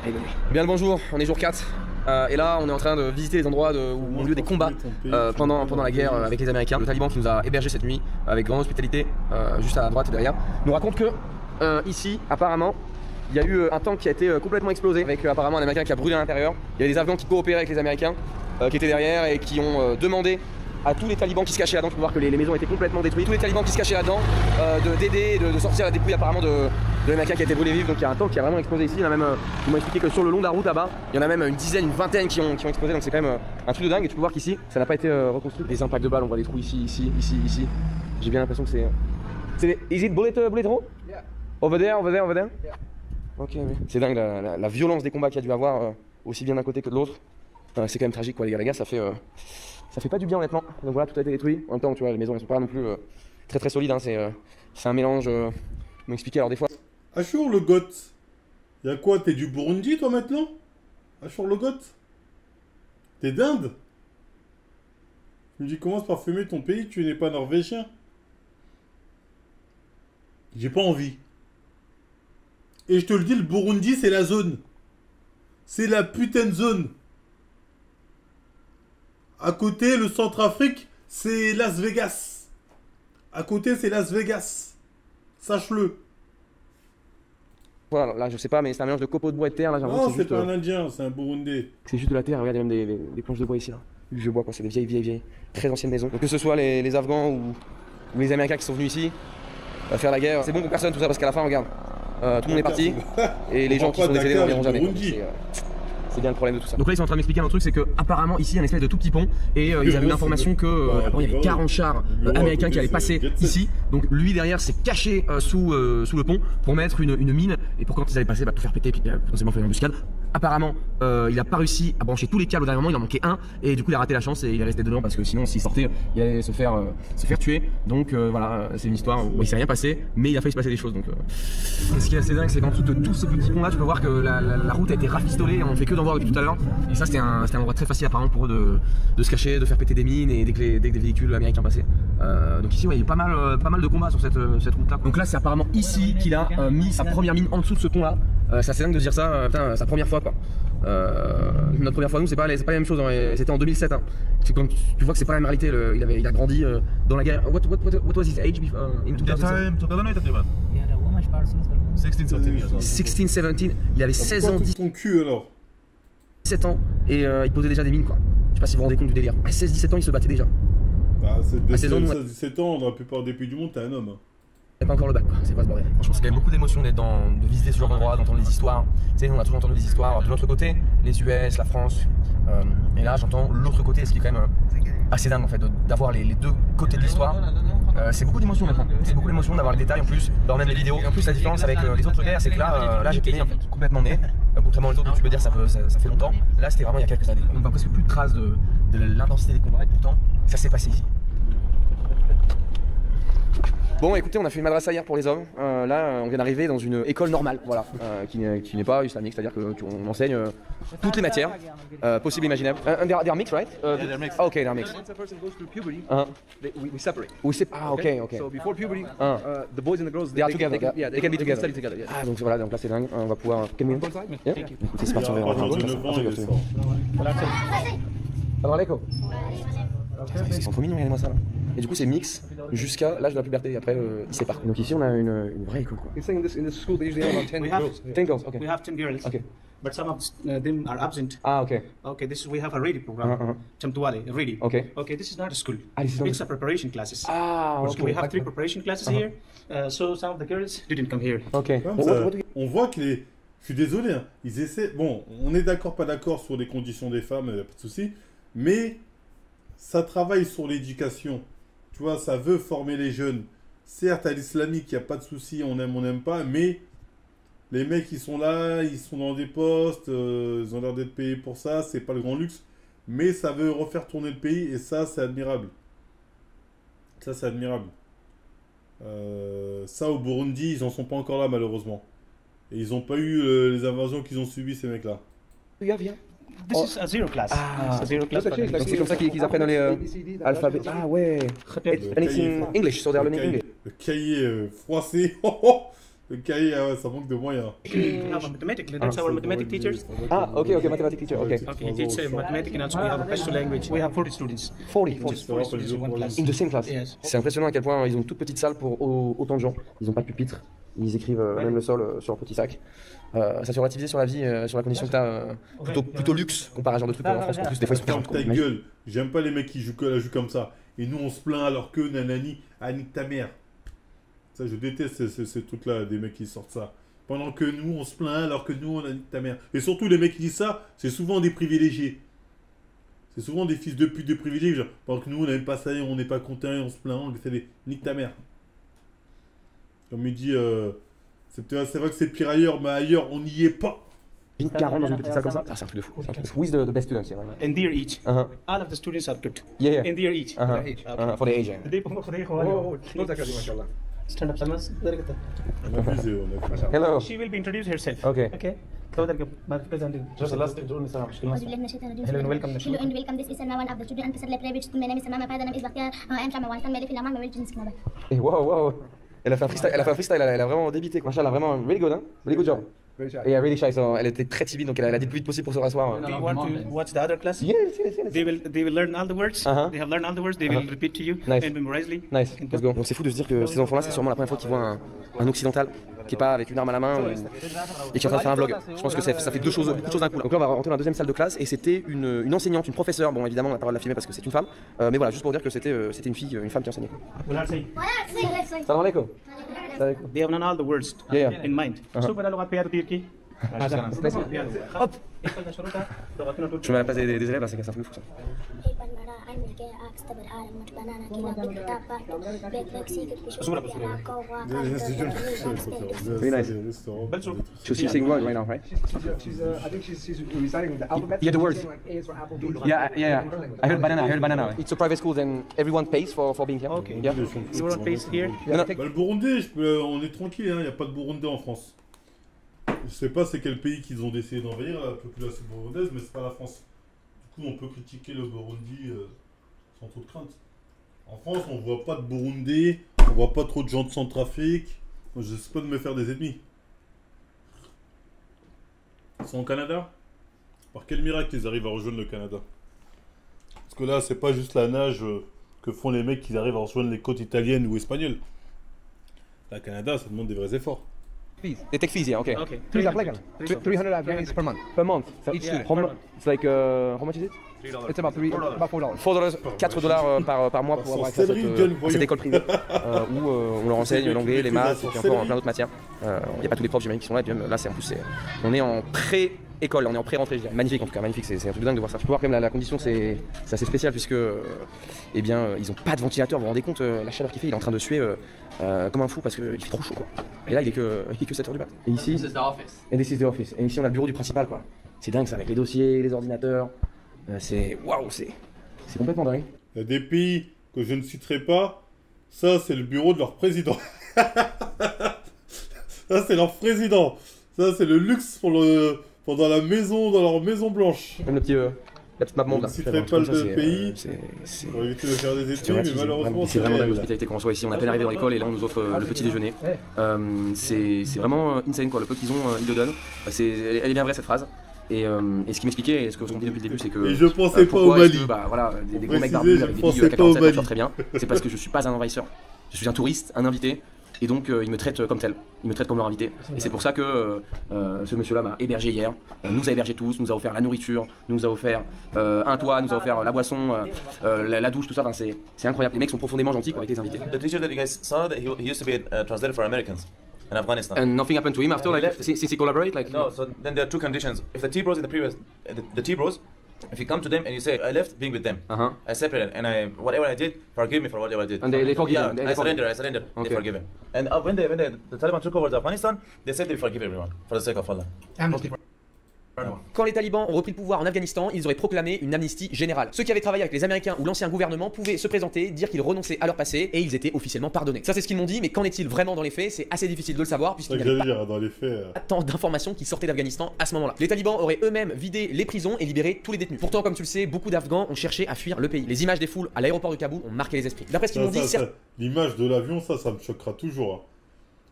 Allez bonne nuit. Bien le bonjour, on est jour 4. Et là on est en train de visiter les endroits où ont lieu des combats pendant la guerre avec les Américains. Le Taliban qui nous a hébergés cette nuit avec grande hospitalité, juste à droite et derrière, nous raconte que ici apparemment il y a eu un tank qui a été complètement explosé avec apparemment un Américain qui a brûlé à l'intérieur. Il y avait des Afghans qui coopéraient avec les Américains qui étaient derrière et qui ont demandé à tous les talibans qui se cachaient là-dedans. Tu peux voir que les maisons étaient complètement détruites. Tous les talibans qui se cachaient là-dedans, d'aider, de sortir la dépouille apparemment de l'Américain qui a été brûlé vif. Donc il y a un tank qui a vraiment explosé ici. Il y en a même, ils m'ont expliqué que sur le long de la route là-bas, il y en a même une dizaine, une vingtaine qui ont explosé. Donc c'est quand même un truc de dingue. Et tu peux voir qu'ici, ça n'a pas été reconstruit. Des impacts de balles, on voit des trous ici, ici, ici, ici. J'ai bien l'impression que c'est. Is it bullet hole? Yeah. Over there? Yeah. Ok, oui. C'est dingue la violence des combats qu'il y a dû avoir, aussi bien d'un côté que de l'autre. C'est quand même tragique quoi les gars, ça fait pas du bien honnêtement. Donc voilà, tout a été détruit. En même temps, tu vois, les maisons elles sont pas non plus très solides, hein. C'est un mélange. M'expliquer alors des fois. Achour le goth. Y'a quoi, t'es du Burundi toi maintenant? Achour le goth. T'es d'Inde? Tu me dis commence par fumer ton pays, tu n'es pas norvégien. J'ai pas envie. Et je te le dis, le Burundi c'est la zone. C'est la putain de zone. À côté, le Centrafrique, c'est Las Vegas. À côté, c'est Las Vegas. Sache-le. Voilà, là je sais pas, mais c'est un mélange de copeaux de bois et de terre. Là, Non, c'est juste, pas un Indien, c'est un Burundais. c'est juste de la terre, regarde, il y a même des planches de bois ici là. Du vieux bois quoi, c'est des vieilles, très anciennes maisons. Donc que ce soit les Afghans ou les Américains qui sont venus ici faire la guerre, c'est bon pour personne tout ça parce qu'à la fin, regarde, tout le monde est parti et les gens qui sont décédés ne reviendront jamais. C'est bien le problème de tout ça. Donc là ils sont en train de m'expliquer un truc, c'est que apparemment ici il y a une espèce de tout petit pont et ils avaient l'information que il y avait 40 chars américains qui allaient passer ici. Donc lui derrière s'est caché sous le pont pour mettre une mine et pour quand ils allaient passer tout faire péter puis potentiellement faire une embuscade. Apparemment il a pas réussi à brancher tous les câbles au dernier moment, il en manquait un et du coup il a raté la chance et il est resté dedans parce que sinon s'il sortait il allait se faire tuer. Donc voilà, c'est une histoire où il s'est rien passé mais il a failli se passer des choses. Donc ce qui est assez dingue c'est qu'en dessous de tous ces petits ponts là tu peux voir que la route a été rafistolée, on fait que voir depuis tout à l'heure et ça c'était un endroit très facile apparemment pour eux de se cacher, de faire péter des mines et dès que des véhicules américains passaient. Donc ici ouais, il y a eu pas mal de combats sur cette route là. Donc là c'est apparemment ici qu'il a mis sa première mine en dessous de ce pont là. C'est assez dingue de dire ça, putain, sa première fois quoi. Notre première fois nous c'est pas la même chose, c'était en 2007 hein. Quand tu vois que c'est pas la même réalité, il a grandi dans la guerre. What was his age in 2007? 16, 17, il avait 16 ans, ton cul alors 17 ans et il posait déjà des mines quoi. Je sais pas si vous vous rendez compte du délire. À 16-17 ans il se battait déjà. Bah, à 16-17 ans, dans la plupart des pays du monde, t'es un homme. Hein. C'est pas encore le bac quoi, c'est pas ce bordel. Franchement c'est quand même beaucoup d'émotions de visiter ce genre d'endroit, d'entendre les histoires. Tu sais, on a toujours entendu des histoires de l'autre côté, les US, la France. Et là j'entends l'autre côté, ce qui est quand même assez dingue en fait, d'avoir les deux côtés de l'histoire. C'est beaucoup d'émotions maintenant, c'est beaucoup d'émotions d'avoir les détails en plus, d'avoir même les vidéos. Et en plus la différence avec les autres guerres, c'est que là j'étais né en fait, complètement né. Contrairement aux autres, tu peux dire ça fait longtemps. Là c'était vraiment il y a quelques années. On voit presque plus de traces de l'intensité des combats et pourtant ça s'est passé ici. Bon écoutez, on a fait une madrasa hier pour les hommes. Là on vient d'arriver dans une école normale, voilà, qui n'est pas islamique, c'est-à-dire qu'on enseigne toutes les matières possibles et imaginables. They are mixed, right? Yeah, they're mixed. Oh, okay, they're mixed. Once a person goes through puberty, we separate. Ah, okay. So before puberty, Uh. the boys and the girls They are together. They can be together. Study together. Ah donc voilà, donc là c'est dingue, on va pouvoir... Can we... Yeah? Écoutez, c'est parti, on va de 9 ans, il est fort. Salam alaikum. Ils sont trop mignons, regardez-moi ça là. Et du coup c'est mix jusqu'à l'âge de la puberté, après ils séparent. Donc ici on a une vraie école quoi. You're saying in this school they usually have about 10 girls. 10 girls, okay. We have 10 girls, Okay. but some of them are absent. Ah ok. Okay, we have a ready program, Chamtuwale, ready. Okay. Okay, this is not a school. Ah, this is not It's a preparation classes. Ah ok. So we have 3 preparation classes here. So some of the girls didn't come here. Ok. Comme ça, on voit que les... Je suis désolé, hein, ils essaient... Bon, on est d'accord, pas d'accord sur les conditions des femmes, il n'y a pas de souci, mais ça travaille sur l'éducation. Tu vois, ça veut former les jeunes. Certes, à l'islamique, il n'y a pas de souci, on n'aime pas, mais les mecs, ils sont là, ils sont dans des postes, ils ont l'air d'être payés pour ça, c'est pas le grand luxe, mais ça veut refaire tourner le pays, et ça, c'est admirable. Ça, c'est admirable. Ça, au Burundi, ils n'en sont pas encore là, malheureusement. Et ils n'ont pas eu les invasions qu'ils ont subies, ces mecs-là. This is a zero class. Ah. It's a zero class. Donc c'est comme ça qu'ils apprennent les alphabets. Ah ouais. And it's in English, so they're learning English. Le cahier froissé. Le cahier, ouais, ça manque de moyens. We have a mathematics. That's our mathematics teachers. Ah ok, mathematics teacher, ok. Okay, he teaches mathematics and also we have a Pashto language. We have 40 students. 40. Just 40 students in one class. In the same class. Yes. C'est impressionnant à quel point ils ont une toute petite salle pour autant de gens. Ils n'ont pas de pupitre. Ils écrivent même le sol sur un petit sac. Ça s'est relativisé sur la vie, sur la condition que t'as, plutôt luxe comparé à ce genre de trucs en France. En plus, des fois, ils sont Ferme 40 ta quoi. gueule. J'aime pas les mecs qui jouent que la joue comme ça. Et nous, on se plaint alors que nanani, ah nique ta mère. Ça, je déteste ce truc-là, des mecs qui sortent ça. Pendant que nous, on se plaint alors que nous, on a nique ta mère. Et surtout, les mecs qui disent ça, c'est souvent des privilégiés. C'est souvent des fils de pute de privilégiés. Genre, pendant que nous, on n'aime pas ça et on n'est pas content et on se plaint, c'est des nique ta mère. Comme il dit, c'est vrai que c'est pire ailleurs, mais ailleurs, on n'y est pas. 40 dans une petite salle comme ça, c'est un truc de fou. Who is the best student here? Right? In their age, Uh-huh. all of the students are good. Yeah, yeah. In their age. For the age. Yeah. Stand up, Salmas. On a visé, on a visé. Hello. She will be introduce herself. Okay. Okay. So that just the last Hello and welcome. Hello and welcome. This is Salma, one of the students at Private School. My name is Salma. My father name is Bakhtiar. I am from Afghanistan. My life in Amman. My religion is Knaba. Et wow. Elle a fait un freestyle, elle a vraiment débité quoi. Elle a vraiment really good, hein? Really good job. Et really shy, so elle était très timide donc elle a dit le plus vite possible pour se rasseoir. Do you want to watch the other class? Yes. They will learn all the words. They have learned all the words. They will repeat to you Nice. and memorize. Nice, let's go. Donc c'est fou de se dire que ces enfants-là, c'est sûrement la première fois qu'ils voient un occidental qui est pas avec une arme à la main et qui est en train de faire un vlog. Je pense que ça fait beaucoup de choses d'un coup. Donc là on va rentrer dans la deuxième salle de classe et c'était une enseignante, une professeure. Bon évidemment on n'a pas le droit de la filmer parce que c'est une femme, mais voilà juste pour dire que c'était une femme qui enseignait. Salam alaikum. They have known all the words Yeah. in mind. So بدأ لغة بيار تركي. Hop. Je mets à la place des élèves là, c'est un truc de fou ça. Very nice. So she's saying right now, right? I think she's reciting the alphabet. Yeah, the words. A's for apple. Yeah. I heard banana. It's a private school, then everyone pays for being here. Okay. Yeah. You want to paste here? Bah, le Burundi, on est tranquille, il n'y a pas de Burundais en France. Je sais pas c'est quel pays qu'ils ont décidé d'envahir, la population burundaise, mais c'est pas la France. Du coup, on peut critiquer le Burundi sans trop de crainte. En France, on voit pas de Burundais, on voit pas trop de gens de Centrafrique. Moi, je sais pas de me faire des ennemis. Ils sont au Canada? Par quel miracle ils arrivent à rejoindre le Canada? Parce que là, c'est pas juste la nage que font les mecs qui arrivent à rejoindre les côtes italiennes ou espagnoles. Là, Canada, ça demande des vrais efforts. They take fees, yeah, okay. Okay. 300 Afghans per month. Per month. So Each student. It's like, how much is it? It's about $4. $4 par mois pour avoir accès à cette école privée où on leur enseigne l'anglais, les maths et puis encore plein d'autres matières. Il n'y a pas tous les profs j'imagine qui sont là, et puis même, là c'est en plus on est en pré-école, on est en pré-rentrée, je dirais. Magnifique en tout cas, magnifique, c'est un truc de dingue de voir ça. Tu peux voir quand même la condition c'est assez spécial puisque eh bien ils ont pas de ventilateur, vous vous rendez compte la chaleur qu'il fait, il est en train de suer comme un fou parce qu'il fait trop chaud quoi. Et là il est que 7h du mat. Et ici, this is the office. Et ici on a le bureau du principal quoi. C'est dingue ça avec les dossiers, les ordinateurs. C'est waouh, c'est complètement dingue. Il y a des pays que je ne citerai pas. Ça, c'est le bureau de leur président. Ça, c'est leur président. Ça, c'est le luxe pendant la maison, dans leur maison blanche. Même le petit, la petite map monde Je là. ne citerai pas le pays. C'est Pour éviter de faire des études, mais malheureusement, c'est vraiment dingue réel. l'hospitalité qu'on reçoit ici. On a à peine arrivé dans l'école et là on nous offre le petit déjeuner. C'est vraiment insane quoi. Le peu qu'ils ont, ils le donnent. Elle est bien vraie cette phrase. Et ce qui m'expliquait, et ce que vous avez dit depuis le début, c'est que. Et je pensais pas au pourquoi est-ce Mali. que, bah, voilà, des gros mecs préciser, barbus je avec des pensais billes pas au K47, Mali. ça très bien. C'est parce que je suis pas un envahisseur. Je suis un touriste, un invité. Et donc ils me traitent comme tel, ils me traitent comme leur invité. Et c'est pour ça que ce monsieur-là m'a hébergé hier, nous a hébergés tous, nous a offert la nourriture, nous a offert un toit, nous a offert la boisson, la douche, tout ça. Enfin, c'est incroyable. Les mecs sont profondément gentils quoi, avec les invités. The teacher that you guys saw, that he used to be a translator for Americans in Afghanistan. And nothing happened to him after, like left. since he collaborate, like. No, so then there are two conditions. If the T-bros in the previous, the T-bros, if you come to them and you say, I left being with them, I separated, and whatever I did, forgive me for whatever I did. And they forgive Yeah, him. They I forgive. surrender. Okay. They forgive him. And when the Taliban took over Afghanistan, they said they forgive everyone for the sake of Allah. Quand les talibans ont repris le pouvoir en Afghanistan, ils auraient proclamé une amnistie générale. Ceux qui avaient travaillé avec les Américains ou l'ancien gouvernement pouvaient se présenter, dire qu'ils renonçaient à leur passé et ils étaient officiellement pardonnés. Ça c'est ce qu'ils m'ont dit, mais qu'en est-il vraiment dans les faits? C'est assez difficile de le savoir C'est ça puisqu'il que n'y avait j'allais pas dire, dans les faits. tant d'informations qui sortaient d'Afghanistan à ce moment-là. Les talibans auraient eux-mêmes vidé les prisons et libéré tous les détenus. Pourtant, comme tu le sais, beaucoup d'Afghans ont cherché à fuir le pays. Les images des foules à l'aéroport de Kaboul ont marqué les esprits. D'après ce qu'ils m'ont dit, L'image de l'avion, ça me choquera toujours. Hein.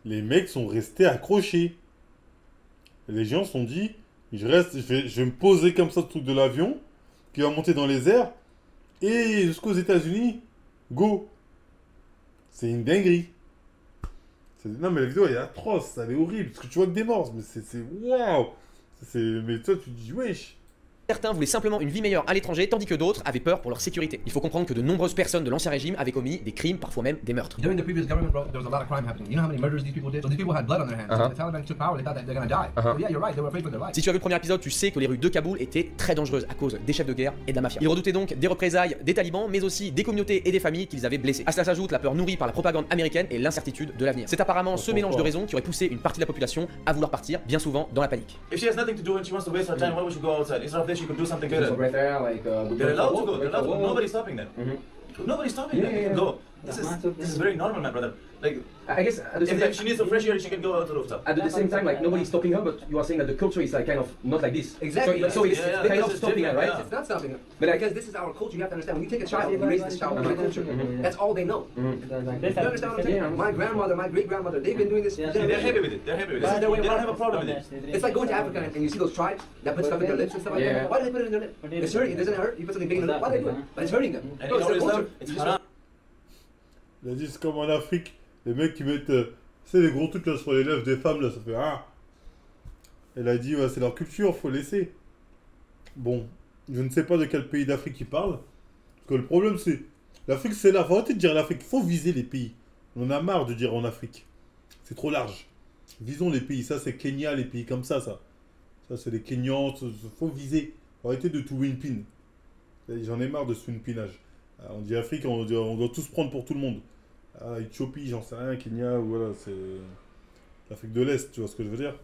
Les mecs sont restés accrochés. Les gens se sont dit, je vais me poser comme ça le truc de l'avion, qui va monter dans les airs, et jusqu'aux États-Unis, go. C'est une dinguerie. Non, mais la vidéo, elle est atroce, elle est horrible. Parce que tu vois que des morts, mais c'est waouh. Mais toi, tu te dis, wesh. Certains voulaient simplement une vie meilleure à l'étranger, tandis que d'autres avaient peur pour leur sécurité. Il faut comprendre que de nombreuses personnes de l'ancien régime avaient commis des crimes, parfois même des meurtres. During the previous government, bro, there was a lot of crime happening. You know how many murders these people did? So these people had blood on their hands. So the Taliban took power, they thought that they're gonna die. So yeah, you're right, they were afraid for their lives. Si tu as vu le premier épisode, tu sais que les rues de Kaboul étaient très dangereuses à cause des chefs de guerre et de la mafia. Ils redoutaient donc des représailles des talibans, mais aussi des communautés et des familles qu'ils avaient blessées. À cela s'ajoute la peur nourrie par la propagande américaine et l'incertitude de l'avenir. C'est apparemment ce mélange de raisons qui aurait poussé une partie de la population à vouloir partir, bien souvent dans la panique. If she has nothing to do and she wants to waste her time, why would she go outside? Instead of this, she could do something better. Right there, like, They're allowed to go. They're allowed to go. Nobody's stopping them. Nobody's stopping them. They can go. This is very normal, my brother. Like, I guess at the same if she needs some fresh air, she can go out to the rooftop. At the same time, like nobody's stopping her, but you are saying that the culture is like kind of not like this. Exactly. So it's Yeah, kind of it's stopping her, different, right? yeah. It's not stopping them. But Because this is our culture. You have to understand. When you take a child, you raise this child in the culture. That's all they know. You understand what I'm saying? My grandmother, my great-grandmother, they've been doing this. Yeah, they're happy with it. They're happy with it. They don't have a problem with it. It's like going to Africa and you see those tribes that put stuff in their lips and stuff like that. Why do they put it in their lip? It's hurting. It doesn't hurt. You put something big in their lip. Why do they do it? But it's hurting them. And No, in it's our their culture. Islam, it's haram. Il a dit, c'est comme en Afrique, les mecs qui mettent, tu sais, les gros trucs là sur les lèvres des femmes, là, ça fait ah. Elle a dit, ouais, c'est leur culture, faut laisser. Bon, je ne sais pas de quel pays d'Afrique il parle. Parce que le problème, c'est, l'Afrique, c'est là. Faut arrêter de dire l'Afrique, faut viser les pays. On en a marre de dire en Afrique. C'est trop large. Visons les pays, ça c'est Kenya, les pays comme ça. Ça c'est les Kenyans, faut viser. Faut arrêter de tout win-pin. J'en ai marre de ce win-pinage. On dit Afrique, on doit tous prendre pour tout le monde. Éthiopie, j'en sais rien, Kenya, voilà, c'est l'Afrique de l'Est, tu vois ce que je veux dire.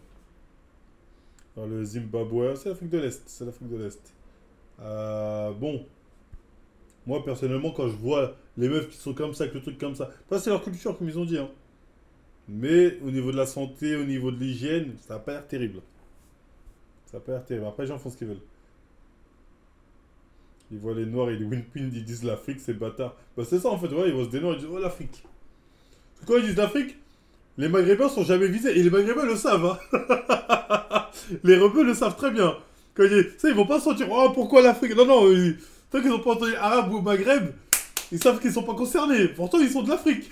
Alors, le Zimbabwe, c'est l'Afrique de l'Est, c'est l'Afrique de l'Est. Bon, moi personnellement, quand je vois les meufs qui sont comme ça, avec le truc comme ça, c'est leur culture, comme ils ont dit, hein. Mais au niveau de la santé, au niveau de l'hygiène, ça n'a pas l'air terrible. Ça n'a pas l'air terrible. Après, les gens font ce qu'ils veulent. Ils voient les Noirs et les Winpin, ils disent l'Afrique, c'est bâtard. Bah c'est ça en fait, ouais, ils voient des Noirs, ils disent oh l'Afrique. Parce que quand ils disent l'Afrique, les Maghrébins sont jamais visés. Et les Maghrébins le savent, hein. Les rebeux le savent très bien. Quand ils vont pas se sentir oh pourquoi l'Afrique. Non, non, tant qu'ils n'ont pas entendu arabe ou Maghreb, ils savent qu'ils sont pas concernés. Pourtant ils sont de l'Afrique.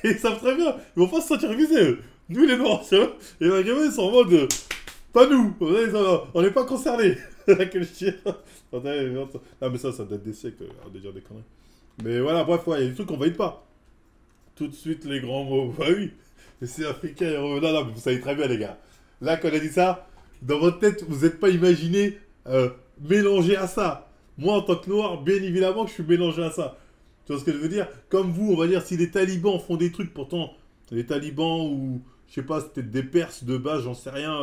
Et ils savent très bien, ils vont pas se sentir visés. Eux. Nous les Noirs, tu vois. Et les Maghrébins ils sont en mode pas nous, on n'est pas concernés. Quel chien. Non mais ça date des siècles, de dire des conneries. Mais voilà, bref, il y a des trucs qu'on valide pas. Tout de suite les grands mots, bah oui. Et c'est africain, non, mais vous savez très bien les gars. Là quand on a dit ça, dans votre tête, vous n'êtes pas imaginé mélanger à ça. Moi en tant que noir, bien évidemment que je suis mélangé à ça. Tu vois ce que je veux dire? Comme vous, on va dire, si les talibans font des trucs, pourtant, les talibans ou, je sais pas, c'était des Perses de base, j'en sais rien,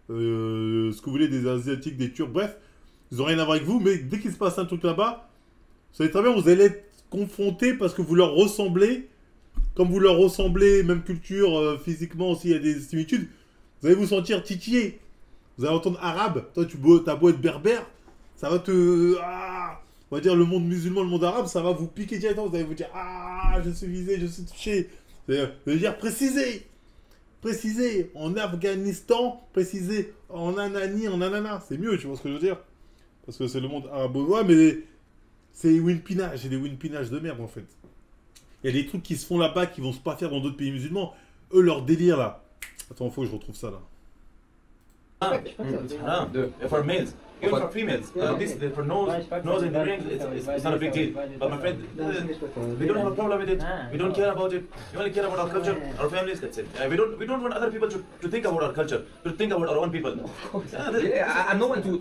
ce que vous voulez, des Asiatiques, des Turcs, bref. Ils n'ont rien à voir avec vous, mais dès qu'il se passe un truc là-bas, vous savez très bien, vous allez être confrontés parce que vous leur ressemblez. Comme vous leur ressemblez, même culture, physiquement aussi, il y a des similitudes. Vous allez vous sentir titillé. Vous allez entendre arabe. Toi, t'as beau être berbère, ça va te... on va dire le monde musulman, le monde arabe, ça va vous piquer directement. Vous allez vous dire, je suis visé, je suis touché. Ça veut dire préciser. Préciser en Afghanistan, préciser en Anani, en Anana. C'est mieux, tu vois ce que je veux dire? Parce que c'est le monde arabe. Ouais, mais c'est winpinage. C'est des winpinages de merde, en fait. Il y a des trucs qui se font là-bas qui vont se pas faire dans d'autres pays musulmans. Eux, leur délire, là. Attends, il faut que je retrouve ça, là. For males, even for females, for nose in the rings, it's not a big deal. But my friend, we don't have a problem with it. We don't care about it. We only care about our culture, our families. That's it. We don't want other people to think about our culture, to think about our own people. I'm no one to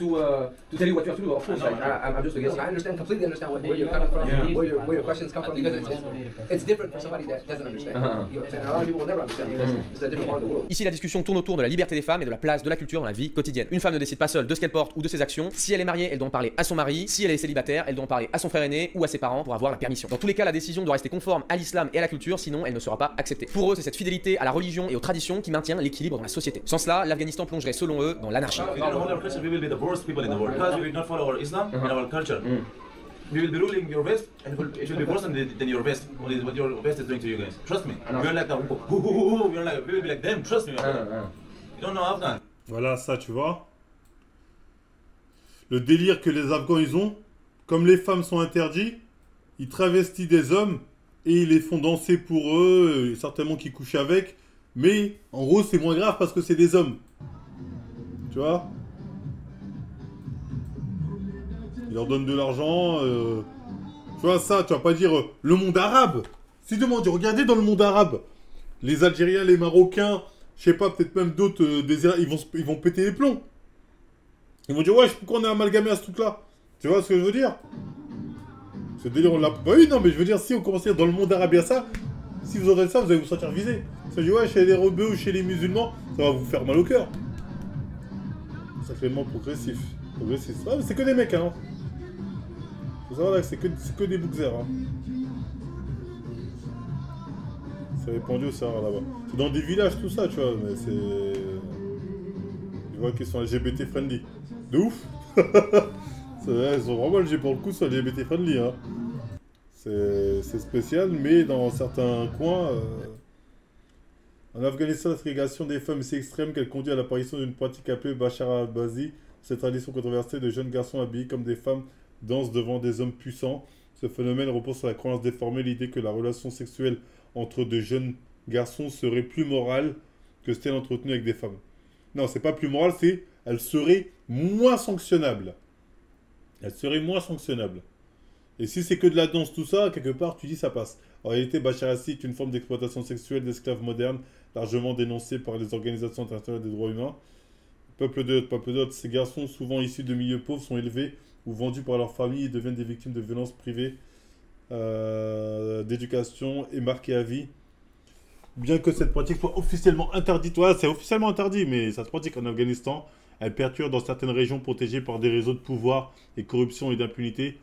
tell you what you have to do. Of course, I'm just a guest. I understand, completely understand where you're coming from, where your questions come from, because it's different for somebody that doesn't understand. You know what I'm saying? A lot of people will never understand because it's a different part of the world. Ici, la discussion tourne autour de la liberté des femmes et de la place de la culture dans la vie quotidienne. Une femme ne décide pas seule de ce qu'elle porte ou de ses actions. Si elle est mariée, elle doit en parler à son mari. Si elle est célibataire, elle doit en parler à son frère aîné ou à ses parents pour avoir la permission. Dans tous les cas, la décision doit rester conforme à l'islam et à la culture, sinon elle ne sera pas acceptée. Pour eux, c'est cette fidélité à la religion et aux traditions qui maintient l'équilibre dans la société. Sans cela, l'Afghanistan plongerait selon eux dans l'anarchie. We will be ruling your West, and it will be worse than your West. What your West is doing to you guys. Trust me. We're like we will be like them. Trust me. You don't know Afghan. Voilà, ça, tu vois. Le délire que les Afghans, ils ont, comme les femmes sont interdites, ils travestissent des hommes et ils les font danser pour eux, certainement qu'ils couchent avec, mais en gros c'est moins grave parce que c'est des hommes. Tu vois? Ils leur donnent de l'argent. Tu vois ça, tu vas pas dire le monde arabe. Si demande, regardez dans le monde arabe, les Algériens, les Marocains, je sais pas, peut-être même d'autres, ils vont péter les plombs. Ils vont dire ouais, pourquoi on est amalgamé à ce truc-là? Tu vois ce que je veux dire? Ce délire, on l'a. Bah oui, non, mais je veux dire, si on commence à dire dans le monde arabe, il y a ça, si vous entendez ça, vous allez vous sentir visé. Ça dit ouais, chez les rebeux ou chez les musulmans, ça va vous faire mal au cœur. Sacrément progressif. Progressif. Ah, mais c'est que des mecs, hein. Faut savoir là que c'est que des bookzers, hein. C'est répandu au Sahara là-bas. C'est dans des villages, tout ça, tu vois, mais c'est. Je vois qu'ils sont LGBT friendly. De ouf. Ils sont vraiment LGBT pour le coup, sont LGBT friendly, hein. C'est spécial, mais dans certains coins. En Afghanistan, la ségrégation des femmes est si extrême qu'elle conduit à l'apparition d'une pratique appelée Bachar al-Bazi. Cette tradition controversée de jeunes garçons habillés comme des femmes dansent devant des hommes puissants. Ce phénomène repose sur la croyance déformée, l'idée que la relation sexuelle entre de jeunes garçons serait plus morale que celle entretenue avec des femmes. Non, c'est pas plus moral, c'est elle serait moins sanctionnable. Elle serait moins sanctionnable. Et si c'est que de la danse, tout ça, quelque part, tu dis ça passe. En réalité, Bachar al-Assad est une forme d'exploitation sexuelle d'esclaves modernes, largement dénoncée par les organisations internationales des droits humains. Peuple d'hôtes, ces garçons, souvent issus de milieux pauvres, sont élevés ou vendus par leurs familles et deviennent des victimes de violences privées, d'éducation et marquées à vie. Bien que cette pratique soit officiellement interdite, ouais, c'est officiellement interdit, mais ça se pratique en Afghanistan. Elle perturbe dans certaines régions protégées par des réseaux de pouvoir et corruption et d'impunité.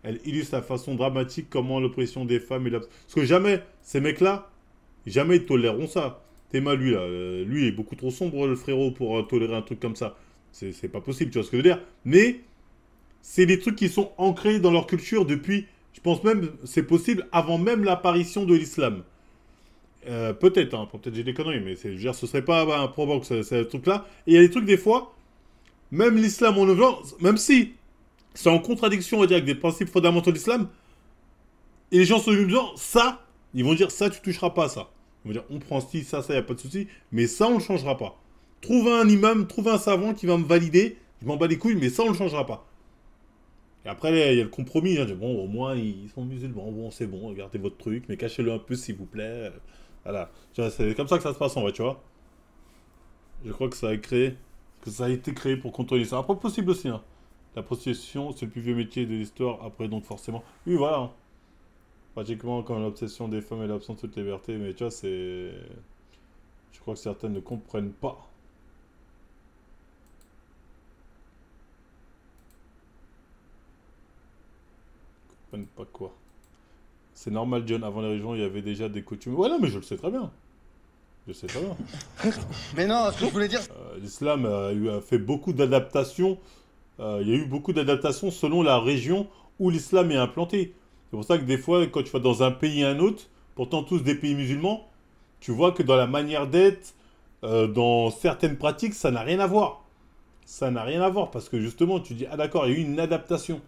Elle illustre la façon dramatique comment l'oppression des femmes et la... Parce que jamais, ces mecs-là, jamais ils toléreront ça. Théma, lui, là, lui, il est beaucoup trop sombre, le frérot, pour tolérer un truc comme ça. C'est pas possible, tu vois ce que je veux dire. Mais, c'est des trucs qui sont ancrés dans leur culture depuis, je pense même, c'est possible, avant même l'apparition de l'islam. Peut-être, hein, peut-être j'ai des conneries, mais je veux dire, ce serait pas improbable que c'est ce truc-là. Et il y a des trucs, des fois, même l'islam en Occident, même si c'est en contradiction, on va dire, avec des principes fondamentaux de l'islam, et les gens se disent, ça, ils vont dire, ça, tu toucheras pas à ça. Ils vont dire, on prend ci, ça, il n'y a pas de souci, mais ça, on ne le changera pas. Trouve un imam, trouve un savant qui va me valider, je m'en bats les couilles, mais ça, on ne le changera pas. Et après, il y a le compromis, hein, bon, au moins, ils sont musulmans, bon, c'est bon, regardez votre truc, mais cachez-le un peu, s'il vous plaît. Voilà. C'est comme ça que ça se passe, en vrai, tu vois. Je crois que ça a été créé pour contrôler ça. Après, possible aussi, hein. La prostitution, c'est le plus vieux métier de l'histoire, après, donc forcément. Oui, voilà. Hein. Pratiquement comme l'obsession des femmes et l'absence de toute liberté, mais tu vois, c'est... Je crois que certaines ne comprennent pas. Ils comprennent pas quoi. C'est normal, John, avant les régions, il y avait déjà des coutumes. Ouais, non, mais je le sais très bien. Je sais très bien. Mais non, ce que je voulais dire... L'islam a fait beaucoup d'adaptations. Il y a eu beaucoup d'adaptations selon la région où l'islam est implanté. C'est pour ça que des fois, quand tu vas dans un pays et un autre, pourtant tous des pays musulmans, tu vois que dans la manière d'être, dans certaines pratiques, ça n'a rien à voir. Ça n'a rien à voir parce que justement, tu dis, ah d'accord, il y a eu une adaptation.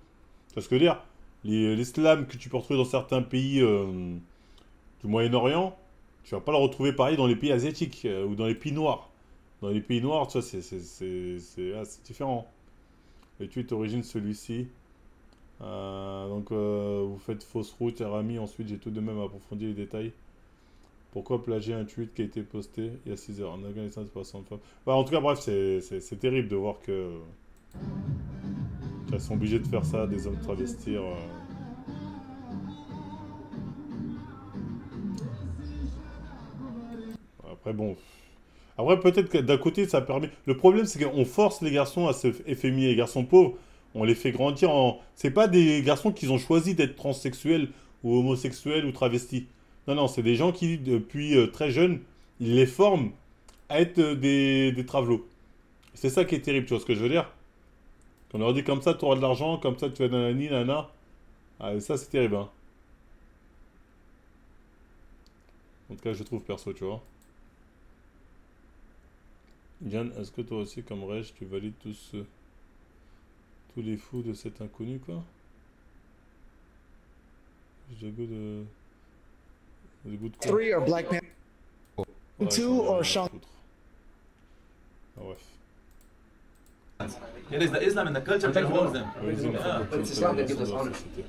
Tu vois ce que je veux dire? L'islam que tu peux retrouver dans certains pays du Moyen-Orient, tu vas pas le retrouver pareil dans les pays asiatiques ou dans les pays noirs. Dans les pays noirs, tu vois, c'est différent. L'étude origine celui-ci. Vous faites fausse route, cher ami. Ensuite, j'ai tout de même approfondi les détails. Pourquoi plagier un tweet qui a été posté il y a 6 heures? En Afghanistan, c'est pas 100 fois. Bah, en tout cas, bref, c'est terrible de voir que... Ils sont obligés de faire ça, des hommes travestir. Après, bon... Après, peut-être que d'un côté, ça permet... Le problème, c'est qu'on force les garçons à se efféminer. Les garçons pauvres, on les fait grandir en... C'est pas des garçons qui ont choisi d'être transsexuels ou homosexuels ou travestis. Non, non, c'est des gens qui, depuis très jeunes, ils les forment à être des travelots. C'est ça qui est terrible, tu vois ce que je veux dire? Quand on leur dit comme ça, tu auras de l'argent, comme ça, tu vas nanani, nana. Ah, ça, c'est terrible, hein. En tout cas, je trouve perso, tu vois. Yann, est-ce que toi aussi, comme Reg, tu valides tous les fous de cet inconnu, quoi? J'ai le goût de... Le goût de quoi? 3 are Black Panther. Ouais, 2 j'en ai rien are à Shang. foutre. Ah ouais. It is the Islam and the culture that holds them. Ouais, ils ont Yeah. fait It's Islam that gives us dans la honor. société.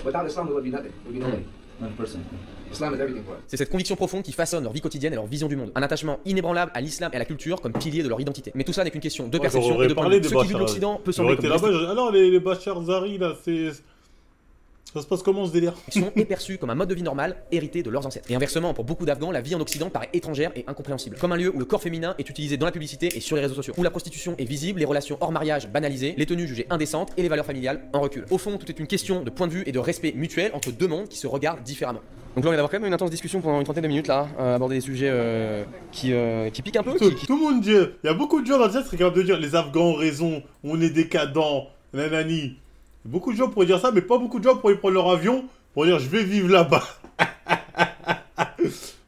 Without Islam, there would be nothing. There would be nobody. 100%. Islam is everything for us. C'est cette conviction profonde qui façonne leur vie quotidienne et leur vision du monde. Un attachement inébranlable à l'islam et à la culture comme pilier de leur identité. Mais tout ça n'est qu'une question de perception et J'aurais de point de parlé vue. des Ce qui vit de Bachar. l'Occident peut J'aurais sembler été comme là-bas, alors les Bachar Zari là, c'est. Ça se passe comment ce délire? restriction est perçue comme un mode de vie normal hérité de leurs ancêtres. Et inversement, pour beaucoup d'Afghans, la vie en Occident paraît étrangère et incompréhensible. Comme un lieu où le corps féminin est utilisé dans la publicité et sur les réseaux sociaux, où la prostitution est visible, les relations hors mariage banalisées, les tenues jugées indécentes et les valeurs familiales en recul. Au fond, tout est une question de point de vue et de respect mutuel entre deux mondes qui se regardent différemment. Donc là, on vient d'avoir quand même une intense discussion pendant une trentaine de minutes là, aborder des sujets qui piquent un peu. Tout le monde dit, il y a beaucoup de gens dans le chat qui sont capables de dire les Afghans ont raison, on est décadents, nanani. Beaucoup de gens pourraient dire ça, mais pas beaucoup de gens pourraient prendre leur avion pour dire je vais vivre là-bas.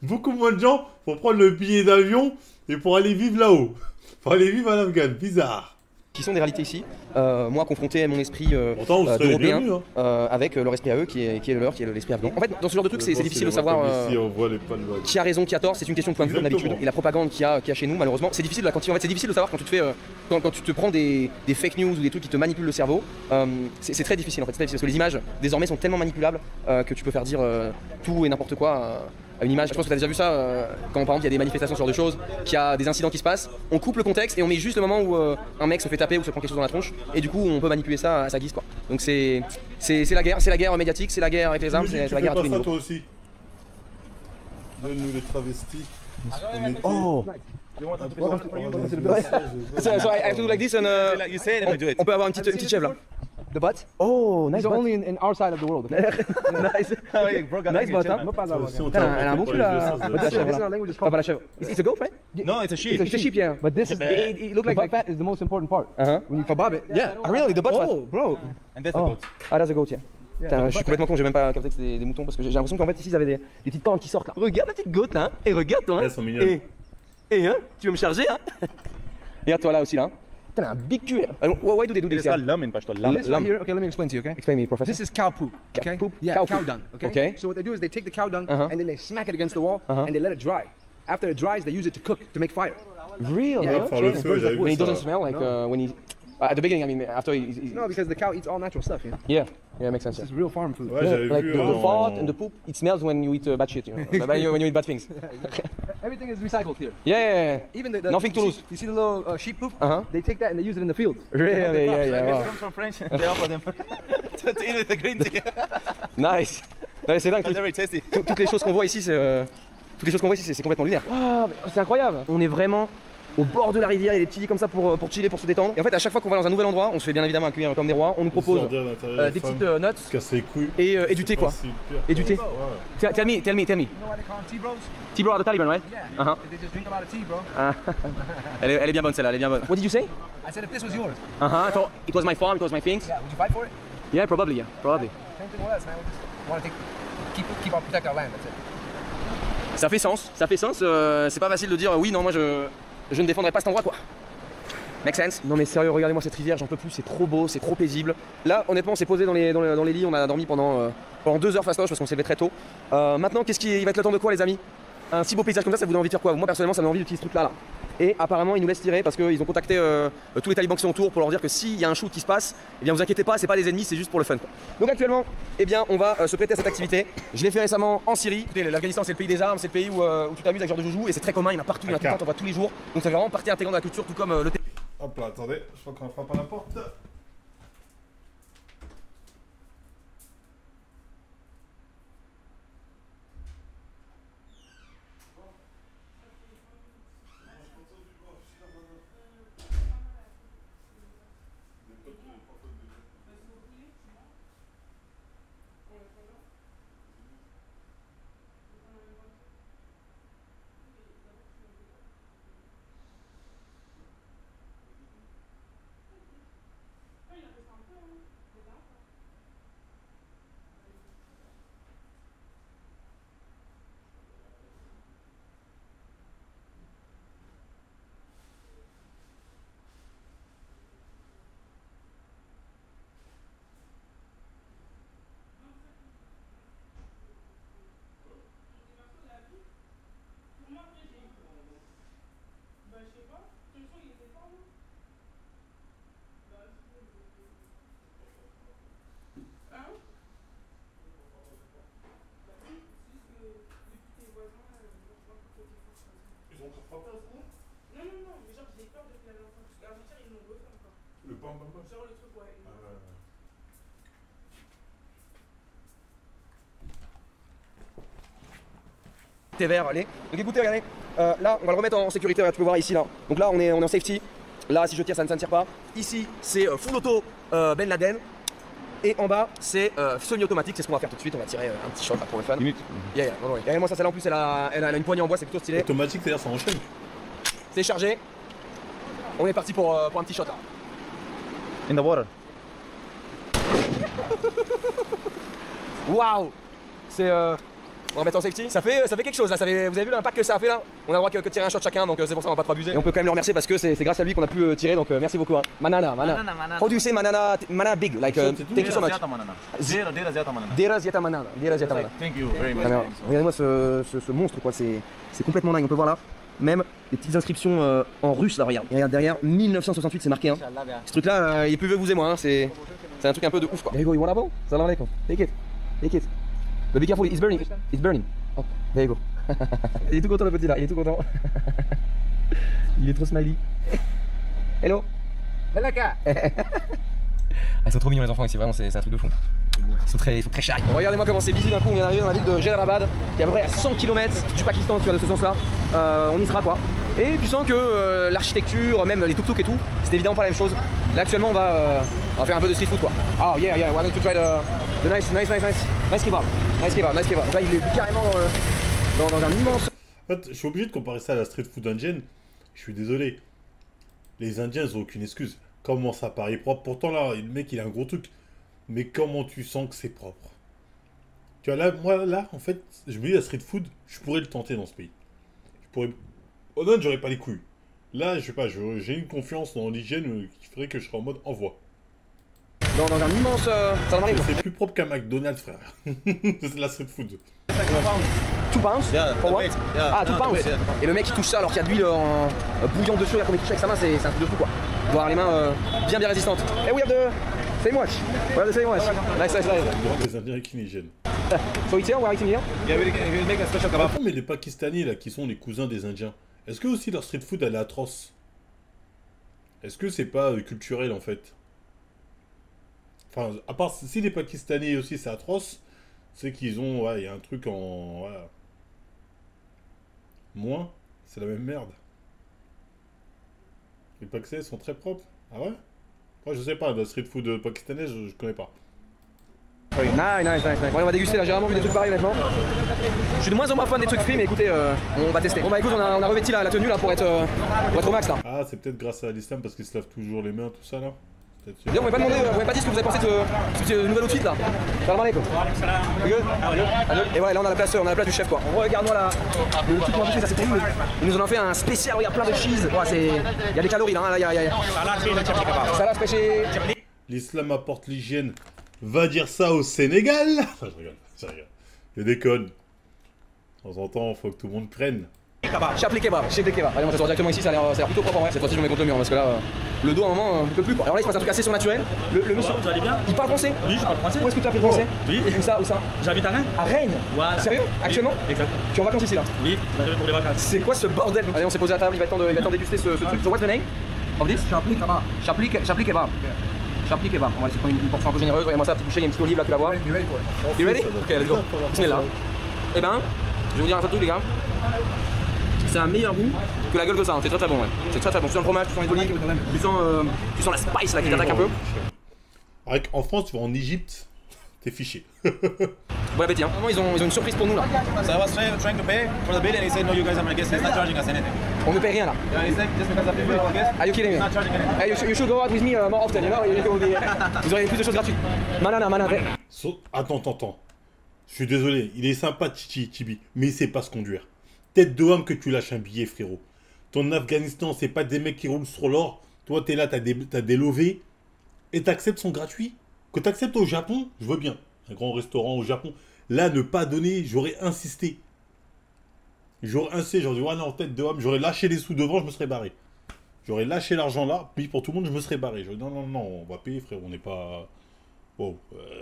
Beaucoup moins de gens pour prendre le billet d'avion et pour aller vivre là-haut. Pour aller vivre en Afghan, bizarre. Qui sont des réalités ici, moi confronté à mon esprit Pourtant, vous serez les d'Européen bienvenus, hein. avec leur esprit à eux qui est le leur, qui est l'esprit afghan. En fait, dans ce genre de truc, c'est difficile de savoir Ici, on voit les palmes. qui a raison, qui a tort, c'est une question de point de vue comme Exactement. d'habitude. Et la propagande qu'il y a chez nous, malheureusement, c'est difficile de la quantifier. En fait, c'est difficile de savoir quand tu te fais, quand tu te prends des fake news ou des trucs qui te manipulent le cerveau. C'est très difficile en fait, c'est très difficile parce que les images désormais sont tellement manipulables que tu peux faire dire tout et n'importe quoi à une image. Je pense que tu as déjà vu ça quand par exemple il y a des manifestations, ce genre de choses, qu'il y a des incidents qui se passent, on coupe le contexte et on met juste le moment où un mec se fait taper ou se prend quelque chose dans la tronche et du coup on peut manipuler ça à sa guise quoi. Donc c'est la guerre médiatique, c'est la guerre avec les armes, c'est la guerre à tous les niveaux. toi aussi. Donne-nous les travestis. Oh. So I have to do like this and You say it and I do it. on peut avoir une petite chèvre là. The butt? Oh, nice These are butt. only in our side of the world. Okay? Nice. Nice butt, hein. Elle a un bon cul là. La chèvre, This in là. our language is Pas called. la chèvre. It's a goat, right? No, it's a sheep. It's a sheep, yeah. But this is it look like the fat is the most important part. When you bob it. Yeah. Really, the butt fat. Oh, bro. And that's a Oh. goat. Ah, that's a goat, yeah. Putain, je suis complètement con, j'ai même pas capté que c'était des moutons parce que j'ai l'impression qu'en fait ici ils avaient des petites cornes qui sortent là. Regarde la petite goat là, hein. Et regarde toi, hein. Elles sont mignonnes. Et hein, tu veux me charger, hein. Regarde toi là aussi là. Hein. Putain, un big cul. Why do they do this? It's called lam in Pashto. Lam. This right here, okay, let me explain to you, okay? Explain me, professor. This is cow poop. Okay? poop? Yeah, Cow cow, poop. dung. Okay? Okay. So what they do is they take the cow dung Uh-huh. and then they smack it against the wall Uh-huh. and they let it dry. After it dries, they use it to cook, to make fire. Really? Yeah, Faire le feu, j'avais When vu it doesn't ça. smell like when he at the beginning, I mean after he No, because the cow eats all natural stuff, you know? yeah, makes sense. This is real farm food. Ouais, j'avais Like vu. the fart and the poop, it smells when you eat bad shit, you know. when you eat bad things. Everything is recycled here. Yeah. Even the Nothing to you lose. see- You see the little sheep poop? Uh-huh. They take that and they use it in the field. Really? Yeah. It Wow. comes from French. They offer them to eat with the green tea. Nice. Ouais, c'est dingue. It's very tasty. Toutes les choses qu'on voit ici, c'est complètement lunaire. Ah, mais c'est incroyable. On est vraiment au bord de la rivière, il y a des petits lits comme ça pour chiller, pour se détendre. Et en fait, à chaque fois qu'on va dans un nouvel endroit, on se fait bien évidemment accueillir comme des rois. On nous propose des petites nuts Casse les couilles. et du thé quoi. Et du thé. Ouais. Tell me. You know why they call them tea bros? Tea bro are the Taliban, right? Yeah. Uh-huh. They just drink a lot of tea, bro. Elle est bien bonne celle-là, elle est bien bonne. What did you say? I said if this was yours, I thought it was my farm, it was my things. yeah, would you fight for it? Yeah, probably. Same thing with us, man. We just want to keep our protect our land. That's it. Ça fait sens. C'est pas facile de dire oui, non, moi je ne défendrai pas cet endroit quoi. Make sense? Non mais sérieux, regardez-moi cette rivière, j'en peux plus, c'est trop beau, c'est trop paisible. Là, honnêtement, on s'est posé dans les lits, on a dormi pendant 2 heures fastoche parce qu'on s'est levé très tôt. Maintenant, il va être le temps de quoi les amis? Un si beau paysage comme ça vous donne envie de faire quoi? Moi personnellement, ça me donne envie d'utiliser ce truc là. Et apparemment, ils nous laissent tirer parce qu'ils ont contacté tous les talibans qui sont autour pour leur dire que s'il y a un shoot qui se passe, eh bien vous inquiétez pas, c'est pas des ennemis, c'est juste pour le fun. Quoi. Donc actuellement, eh bien, on va se prêter à cette activité. Je l'ai fait récemment en Syrie. Écoutez, l'Afghanistan c'est le pays des armes, c'est le pays où tu t'amuses avec ce genre de joujou et c'est très commun, il y en a partout, il y en a tout le temps, on voit tous les jours. Donc c'est vraiment partie intégrante de la culture, tout comme le thé. Hop là, attendez, je crois qu'on frappe à la porte. ils ont encore frappé à ce moment? Non, non, non, mais genre j'ai peur depuis la dernière fois. Parce qu'avant-hier ils l'ont refait encore. Le bam bam bam. Genre le truc, ouais. T'es vert, allez. Donc écoutez, regardez. Là, on va le remettre en sécurité, regarde, tu peux voir ici là. Donc là, on est en safety. Là, si je tire, ça ne tire pas. Ici, c'est full auto Ben Laden. Et en bas, c'est semi-automatique. C'est ce qu'on va faire tout de suite. On va tirer un petit shot là, pour le fun. Yeah, non, ouais. Regardez-moi ça, celle-là en plus, elle a une poignée en bois, c'est plutôt stylé. Automatique, c'est-à-dire ça enchaîne. C'est chargé. On est parti pour un petit shot là. In the water. Waouh. C'est on va mettre en safety. Ça fait quelque chose là. Vous avez vu l'impact que ça a fait là. On a le droit que tirer un shot chacun, donc c'est pour ça on va pas trop abuser. Et on peut quand même le remercier parce que c'est grâce à lui qu'on a pu tirer, donc merci beaucoup. Hein. Manana. How do you say manana big? Like thank you so much. Dera Zeta Manana. Thank you very much. Regardez-moi ce monstre quoi. C'est complètement dingue. On peut voir là. Même des petites inscriptions en russe là, regarde derrière, 1968 c'est marqué hein. Ce truc là, il est plus vieux que vous et moi hein. C'est un truc un peu de ouf quoi. There you go, you want a bow? Salam alaikum. Take it. But be careful, it's burning. Oh, there you go. Il est tout content le petit là, il est tout content. Il est trop smiley. Hello. Ils sont trop mignons les enfants ici, vraiment c'est un truc de fou. Ils sont très charriers. Regardez-moi comment c'est busy d'un coup, on vient d'arriver dans la ville de Jalalabad, qui est à peu près à 100 km du Pakistan, tu vois, de ce sens-là. On y sera quoi. Et tu sens que l'architecture, même les tuk-tuk et tout, c'est évidemment pas la même chose. Là actuellement on va faire un peu de street food quoi. Oh yeah, we're going to try the nice kebab. Donc là il est carrément dans un immense... En fait, je suis obligé de comparer ça à la street food indienne. Je suis désolé. Les Indiens ils ont aucune excuse. Comment ça paraît propre? Pourtant là, le mec il a un gros truc. Mais comment tu sens que c'est propre? Tu vois là, moi là, en fait, je me dis la street food, je pourrais le tenter dans ce pays. Je pourrais... Honnêtement, j'aurais pas les couilles. Là, je sais pas, j'ai une confiance dans l'hygiène qui ferait que je serais en mode envoi. Dans un immense... C'est plus propre qu'un McDonald's, frère. C'est de la street food. 2 pounds? Yeah, For what? wait, yeah, Ah, 2 pounds. wait, yeah. Et le mec il touche ça alors qu'il y a de l'huile en bouillant dessus, là, comme il touche avec sa main, c'est un truc de fou quoi. Il doit avoir les mains bien résistantes. Et we have the same watch. We have the same watch. Nice. Les Indiens avec une hygiène. So it's here, we're eating here. Yeah, we'll make a special kebab. Mais les Pakistanais là, qui sont les cousins des Indiens, est-ce que aussi leur street food elle est atroce? Est-ce que c'est pas culturel en fait? Enfin, à part si les Pakistanais aussi c'est atroce, c'est qu'ils ont, ouais, il y a un truc en, voilà. Moins, c'est la même merde. Les Pakistanais sont très propres. Ah ouais? Moi je sais pas, la street food pakistanaise je connais pas. Nice. Ouais, on va déguster là, j'ai vraiment vu des trucs pareils maintenant. Je suis de moins en moins fan des trucs frits, mais écoutez, on va tester. Bon bah écoute, on a revêti la tenue là pour être au max là. Ah, c'est peut-être grâce à l'islam parce qu'ils se lavent toujours les mains, tout ça là. D'ailleurs, on m'avait pas dit ce que vous avez pensé de ce nouvel outfit là. Salam alaikum. Et ouais, là on a la place du chef quoi. Regarde-moi là, le truc qu'on a fait, ça c'est terrible. Ils nous en ont fait un spécial, regarde, plein de cheese. Ouais, il y a des calories là, il y a... Salade pêché. L'islam apporte l'hygiène. Va dire ça au Sénégal. Je rigole. Je déconne. De temps en temps, faut que tout le monde prenne. Chapli kebab. Allez, on s'assoit directement ici, ça a l'air plutôt propre en vrai. Cette fois-ci, je me mets contre le mur parce que là, le dos à un moment, il peut plus quoi. Alors là, il se passe un truc assez surnaturel. Le monsieur, vous allez bien? Il parle français? Oui, je parle français. Où est-ce que tu as appris le français? Oui. Où ça? J'habite à Rennes. À Rennes? Voilà. Sérieux? Actuellement? Exact. Tu es en vacances ici là? Oui, j'arrive pour les vacances. C'est quoi ce bordel? Allez, on s'est posé à table, il va temps déguster ce truc. So what's the name of this? Chapli kebab. Chapli kebab. On va essayer de prendre une portion un peu généreuse. Regarde-moi ça, petit bouchée, il y a une petite olive là, tu la vois. You ready? Ok, let's go. Bismillah. Eh ben, je vais vous dire un truc les gars. C'est un meilleur goût que la gueule que ça, hein. C'est très bon ouais. C'est très bon. Tu sens le fromage, tu sens les olives, tu sens la spice là qui t'attaque un peu. En France, tu vas en Égypte, t'es fiché. Bon appétit hein. Ils ont une surprise pour nous là. So I was trying to pay for the bill and he said no, you guys are my guests, he's not charging us anything. On ne paye rien là. Yeah, he said just because I'm our guests. Are you kidding me? He's not charging anything. Hey, you should go out with me more often, you know? Vous aurez plus de choses gratuites. Manana. Attends. Je suis désolé, il est sympa Tibi, mais il sait pas se conduire. Tête de homme que tu lâches un billet, frérot. Ton Afghanistan, c'est pas des mecs qui roulent sur l'or. Toi, t'es là, t'as des lovés. Et t'acceptes son gratuit. Que t'acceptes au Japon, je veux bien. Un grand restaurant au Japon. Là, ne pas donner, j'aurais insisté. J'aurais dit, ouais, non, tête de homme, j'aurais lâché les sous devant, je me serais barré. J'aurais lâché l'argent là, puis pour tout le monde, je me serais barré. J'aurais dit, non, on va payer, frère, on n'est pas... Wow,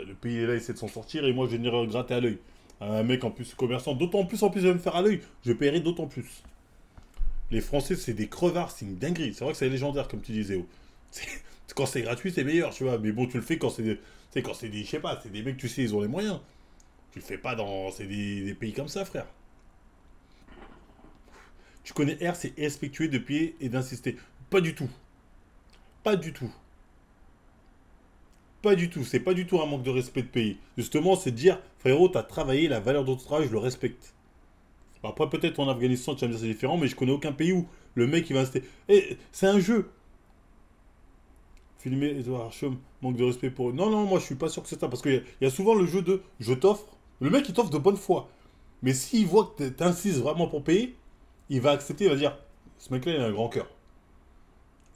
le pays est là, il essaie de s'en sortir, et moi, je vais venir gratter à l'œil. Un mec en plus commerçant, d'autant plus, je vais me faire à l'œil, je paierai d'autant plus. Les Français, c'est des crevards, c'est une dinguerie. C'est vrai que c'est légendaire, comme tu disais. Oh. Quand c'est gratuit, c'est meilleur, tu vois. Mais bon, tu le fais quand c'est des... quand c'est des... Je sais pas, c'est des mecs, tu sais, ils ont les moyens. Tu le fais pas dans... C'est des pays comme ça, frère. Tu connais R, c'est respectuer de pied et d'insister. Pas du tout. Pas du tout. Pas du tout. C'est pas du tout un manque de respect de pays. Justement, c'est de dire, frérot, t'as travaillé, la valeur de ton travail, je le respecte. Après, peut-être en Afghanistan, tu vas me dire c'est différent, mais je connais aucun pays où le mec, il va rester... Eh, c'est un jeu. Filmer Edouard Archum, manque de respect pour eux. Non, non, moi, je suis pas sûr que c'est ça. Parce qu'il y a souvent le jeu de je t'offre. Le mec, il t'offre de bonne foi. Mais s'il voit que t'insistes vraiment pour payer, il va accepter, il va dire, ce mec-là, il a un grand cœur.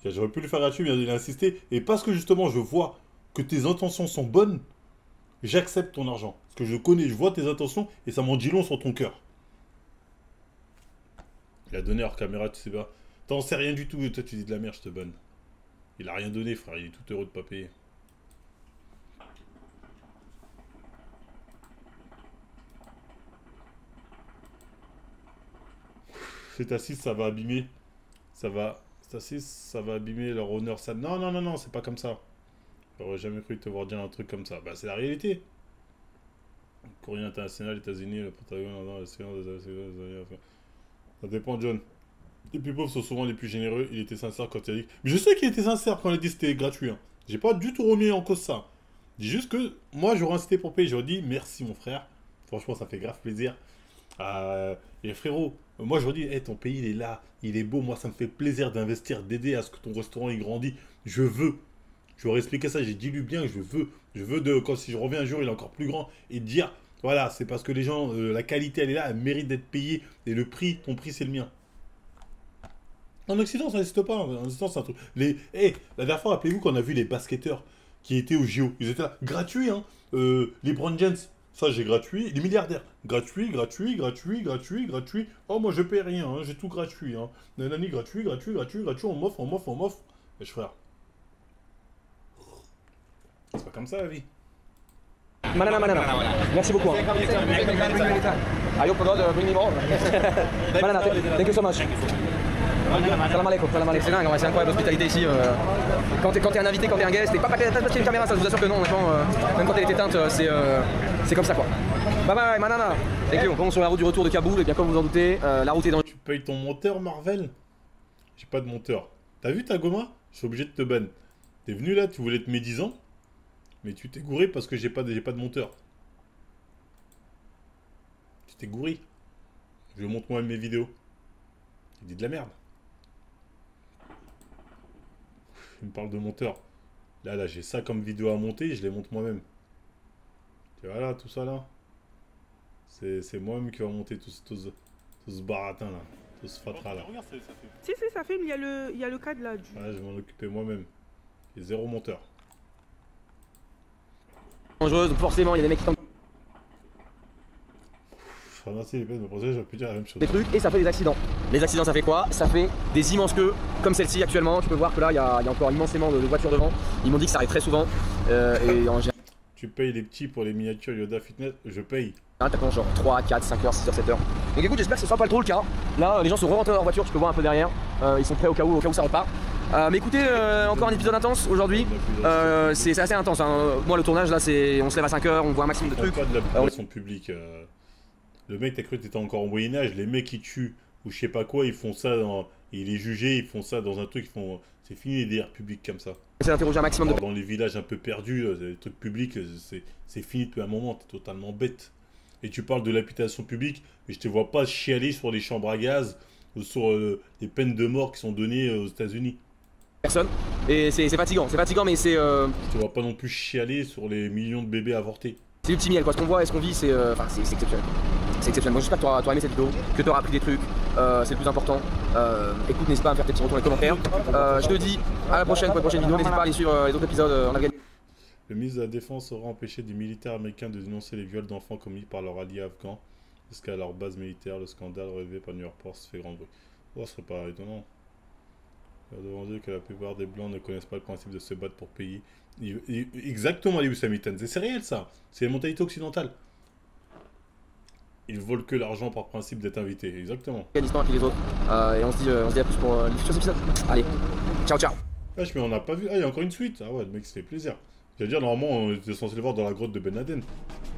J'aurais pu le faire gratuit, mais il a insisté. Et parce que justement, je vois que tes intentions sont bonnes, j'accepte ton argent. Parce que je connais, je vois tes intentions, et ça m'en dit long sur ton cœur. Il a donné hors caméra, tu sais pas. T'en sais rien du tout, et toi tu dis de la merde, je te banne. Il a rien donné, frère, il est tout heureux de pas payer. Cet assise, ça va abîmer. Ça va... Cet assise, ça va abîmer leur honneur. Ça... Non, non, non, non, c'est pas comme ça. J'aurais jamais cru te voir dire un truc comme ça. Bah, c'est la réalité. Courrier international, États-Unis, le Pentagone, la séance des... Ça dépend, John. Les plus pauvres sont souvent les plus généreux. Il était sincère quand il a dit... Mais je sais qu'il était sincère quand il a dit que c'était gratuit. Hein. J'ai pas du tout remis en cause ça. Je dis juste que moi, j'aurais incité pour payer. J'aurais dit merci, mon frère. Franchement, ça fait grave plaisir. Et frérot, moi, j'aurais dit, hey, ton pays, il est là. Il est beau. Moi, ça me fait plaisir d'investir, d'aider à ce que ton restaurant, il grandit. Je veux. Je leur ai expliqué ça. J'ai dit lui bien que je veux. Je veux de... Quand si je reviens un jour, il est encore plus grand. Et dire, voilà, c'est parce que les gens, la qualité, elle est là. Elle mérite d'être payée. Et le prix, ton prix, c'est le mien. En Occident, ça n'existe pas. En Occident, c'est un truc. La dernière fois, rappelez-vous qu'on a vu les basketteurs qui étaient au JO. Ils étaient là, gratuits, hein. Les Brown James, ça j'ai gratuit. Les milliardaires, gratuit, gratuit, gratuit, gratuit, gratuit. Oh, moi je paie rien, hein. J'ai tout gratuit. Hein. Nanani, gratuit, gratuit, gratuit, gratuit. On m'offre, on m'offre, on m'offre. Et je frère. C'est pas comme ça la vie. Manana. Merci beaucoup. Hein. I hope God bring me more. Manana, thank you so much. Salam alaikum, c'est dingue, c'est incroyable l'hospitalité ici. Quand t'es un invité, quand t'es un guest, t'es pas parce qu'il y a une caméra, ça je vous assure que non, honnêtement, même quand elle est éteinte, c'est comme ça quoi. Bye bye, manana. Thank you. Bon, sur la route du retour de Kaboul, et bien comme vous en doutez, la route est dans... Tu payes ton monteur, Marvel? J'ai pas de monteur. T'as vu ta goma? Je suis obligé de te ban. T'es venu là, tu voulais être médisant, mais tu t'es gouré parce que j'ai pas de monteur. Tu t'es gouré. Je montre moi-même mes vidéos. Tu dis de la merde. Il me parle de monteur. Là, j'ai ça comme vidéo à monter, je les monte moi-même. Tu vois là, tout ça là. C'est moi-même qui va monter tout ce baratin là. Tout ce fatra là. Regarde, ça fait... Si, ça filme, il y a le cadre là. Ouais, je vais m'en occuper moi-même. J'ai 0 monteur. Dangereuse, donc forcément, il y a des mecs qui tentent Merci les peines de me poser, j'aurais pu dire la même chose. des trucs et ça fait des accidents. Les accidents, ça fait quoi? Ça fait des immenses queues, comme celle-ci actuellement. Tu peux voir que là, il y a encore immensément de voitures devant. Ils m'ont dit que ça arrive très souvent. Et en général, tu payes les petits pour les miniatures Yoda Fitness? Je paye. t'attends genre 3, 4, 5 heures, 6 heures, 7 heures. Donc écoute, j'espère que ce sera pas trop le cas. Là, les gens sont rentrés dans leur voiture, tu peux voir un peu derrière. Ils sont prêts au cas où ça repart. Mais écoutez, encore un épisode intense aujourd'hui. C'est assez intense. Hein. Moi, le tournage là, on se lève à 5 heures, on voit un maximum de trucs. Pas de la population publique. Le mec, t'as cru que t'étais encore au Moyen-Âge. Les mecs qui tuent ou je sais pas quoi, ils font ça dans. Il est jugé, ils font ça dans un truc, c'est fini les délires publics comme ça. C'est d'interroger un maximum de... Dans les villages un peu perdus, les trucs publics, c'est fini depuis un moment, t'es totalement bête. Et tu parles de l'habitation publique, mais je te vois pas chialer sur les chambres à gaz ou sur les peines de mort qui sont données aux États-Unis. Personne. Et c'est fatigant, mais c'est... Je te vois pas non plus chialer sur les millions de bébés avortés. C'est du petit miel quoi, ce qu'on voit et ce qu'on vit, c'est exceptionnel. C'est exceptionnel. Moi j'espère que tu auras aimé cette vidéo, que tu auras appris des trucs, c'est le plus important. Écoute, n'hésite pas à me faire tes petits retours dans les commentaires. Je te dis à la prochaine pour une prochaine vidéo, n'hésite pas à aller suivre les autres épisodes en Afghanistan. Le ministre de la Défense aura empêché des militaires américains de dénoncer les viols d'enfants commis par leurs alliés afghans jusqu'à leur base militaire. Le scandale relevé par New York Post fait grand bruit. Oh, ce serait pas étonnant. Il a demandé que la plupart des Blancs ne connaissent pas le principe de se battre pour payer. Exactement, les Oussamitan. C'est réel, ça. C'est la mentalité occidentale. Ils volent que l'argent par principe d'être invités, exactement. Afghanistan et les autres. Et on se dit à plus pour les futurs épisodes. Allez, ciao ciao. Wesh, mais on n'a pas vu. Ah, il y a encore une suite. Ah ouais, le mec, ça fait plaisir. J'allais dire, normalement, on était censé le voir dans la grotte de Ben Laden.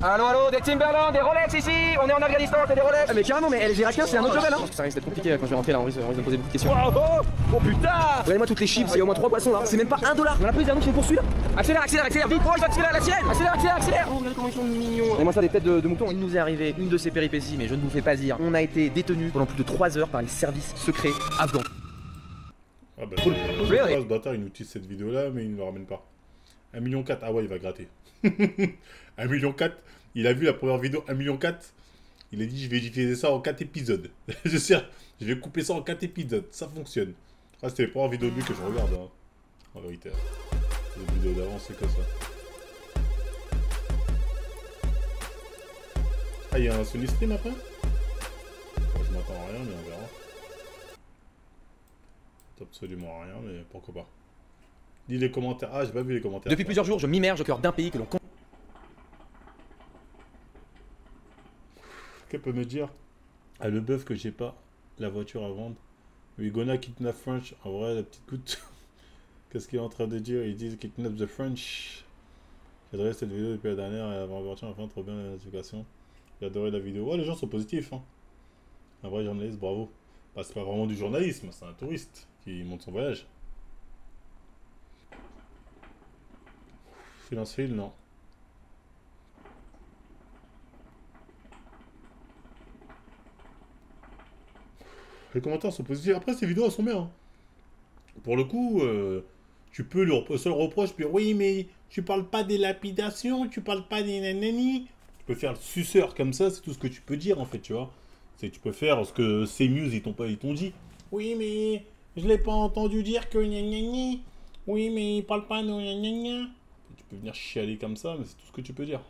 Allô, des Timberland, des Rolex ici. On est en Afghanistan, c'est des Rolex. Ah, mais carrément, mais les Irakiens, c'est un autre level, hein. Je pense que ça risque d'être compliqué quand je vais rentrer là, on risque de me poser beaucoup de questions. Oh putain. Regardez-moi toutes les chips, il y a au moins 3 poissons là. C'est même pas $1. On a pris des annonces qui nous poursuivent là. Accélère, vite. Oh, il va tirer à la sirène. Accélère. Oh, regardez comment ils sont mignons. Et moi, ça, des têtes de mouton. Il nous est arrivé une de ces péripéties, mais je ne vous fais pas dire. On a été détenus pendant plus de 3 heures par les services secrets afghans. Ah bah, ce bâtard, il nous tisse cette vidéo là, mais il ne le ramène pas. 1,4 million. Ah ouais, il va gratter. 1,4 million. Il a vu la première vidéo 1,4 million. Il a dit, je vais diffuser ça en 4 épisodes. Je sais, je vais couper ça en 4 épisodes. Ça fonctionne. Ah, c'était la première vidéo de lui que je regarde, hein. En vérité. Les vidéos d'avant, c'est comme ça. Ah, il y a un Sony Stream après? Je m'attends à rien, mais on verra. Absolument rien, mais pourquoi pas. Dis les commentaires. Ah, j'ai pas vu les commentaires. Depuis plusieurs jours, je m'immerge au cœur d'un pays que l'on... Qu'elle peut me dire? Ah, le bœuf que j'ai pas la voiture à vendre. We gonna kidnap French. En vrai, la petite goutte. Qu'est-ce qu'il est en train de dire? Il dit kidnap the French. J'ai adoré cette vidéo depuis la dernière et avant voiture, enfin, trop bien la notification. J'ai adoré la vidéo. Ouais, les gens sont positifs, hein. Un vrai journaliste, bravo. Bah, c'est pas vraiment du journalisme, c'est un touriste qui monte son voyage. Silence Hill, non. Les commentaires sont positifs. Après, ces vidéos, elles sont bien. Hein. Pour le coup, tu peux le seul reproche, puis oui, mais tu parles pas des lapidations, tu parles pas des nanani. Tu peux faire le suceur comme ça, c'est tout ce que tu peux dire, en fait, tu vois. Tu peux faire ce que CNews, ils t'ont dit. Oui, mais je l'ai pas entendu dire que gna gna gna. Oui, mais il parle pas de gna gna gna. Tu peux venir chialer comme ça, mais c'est tout ce que tu peux dire.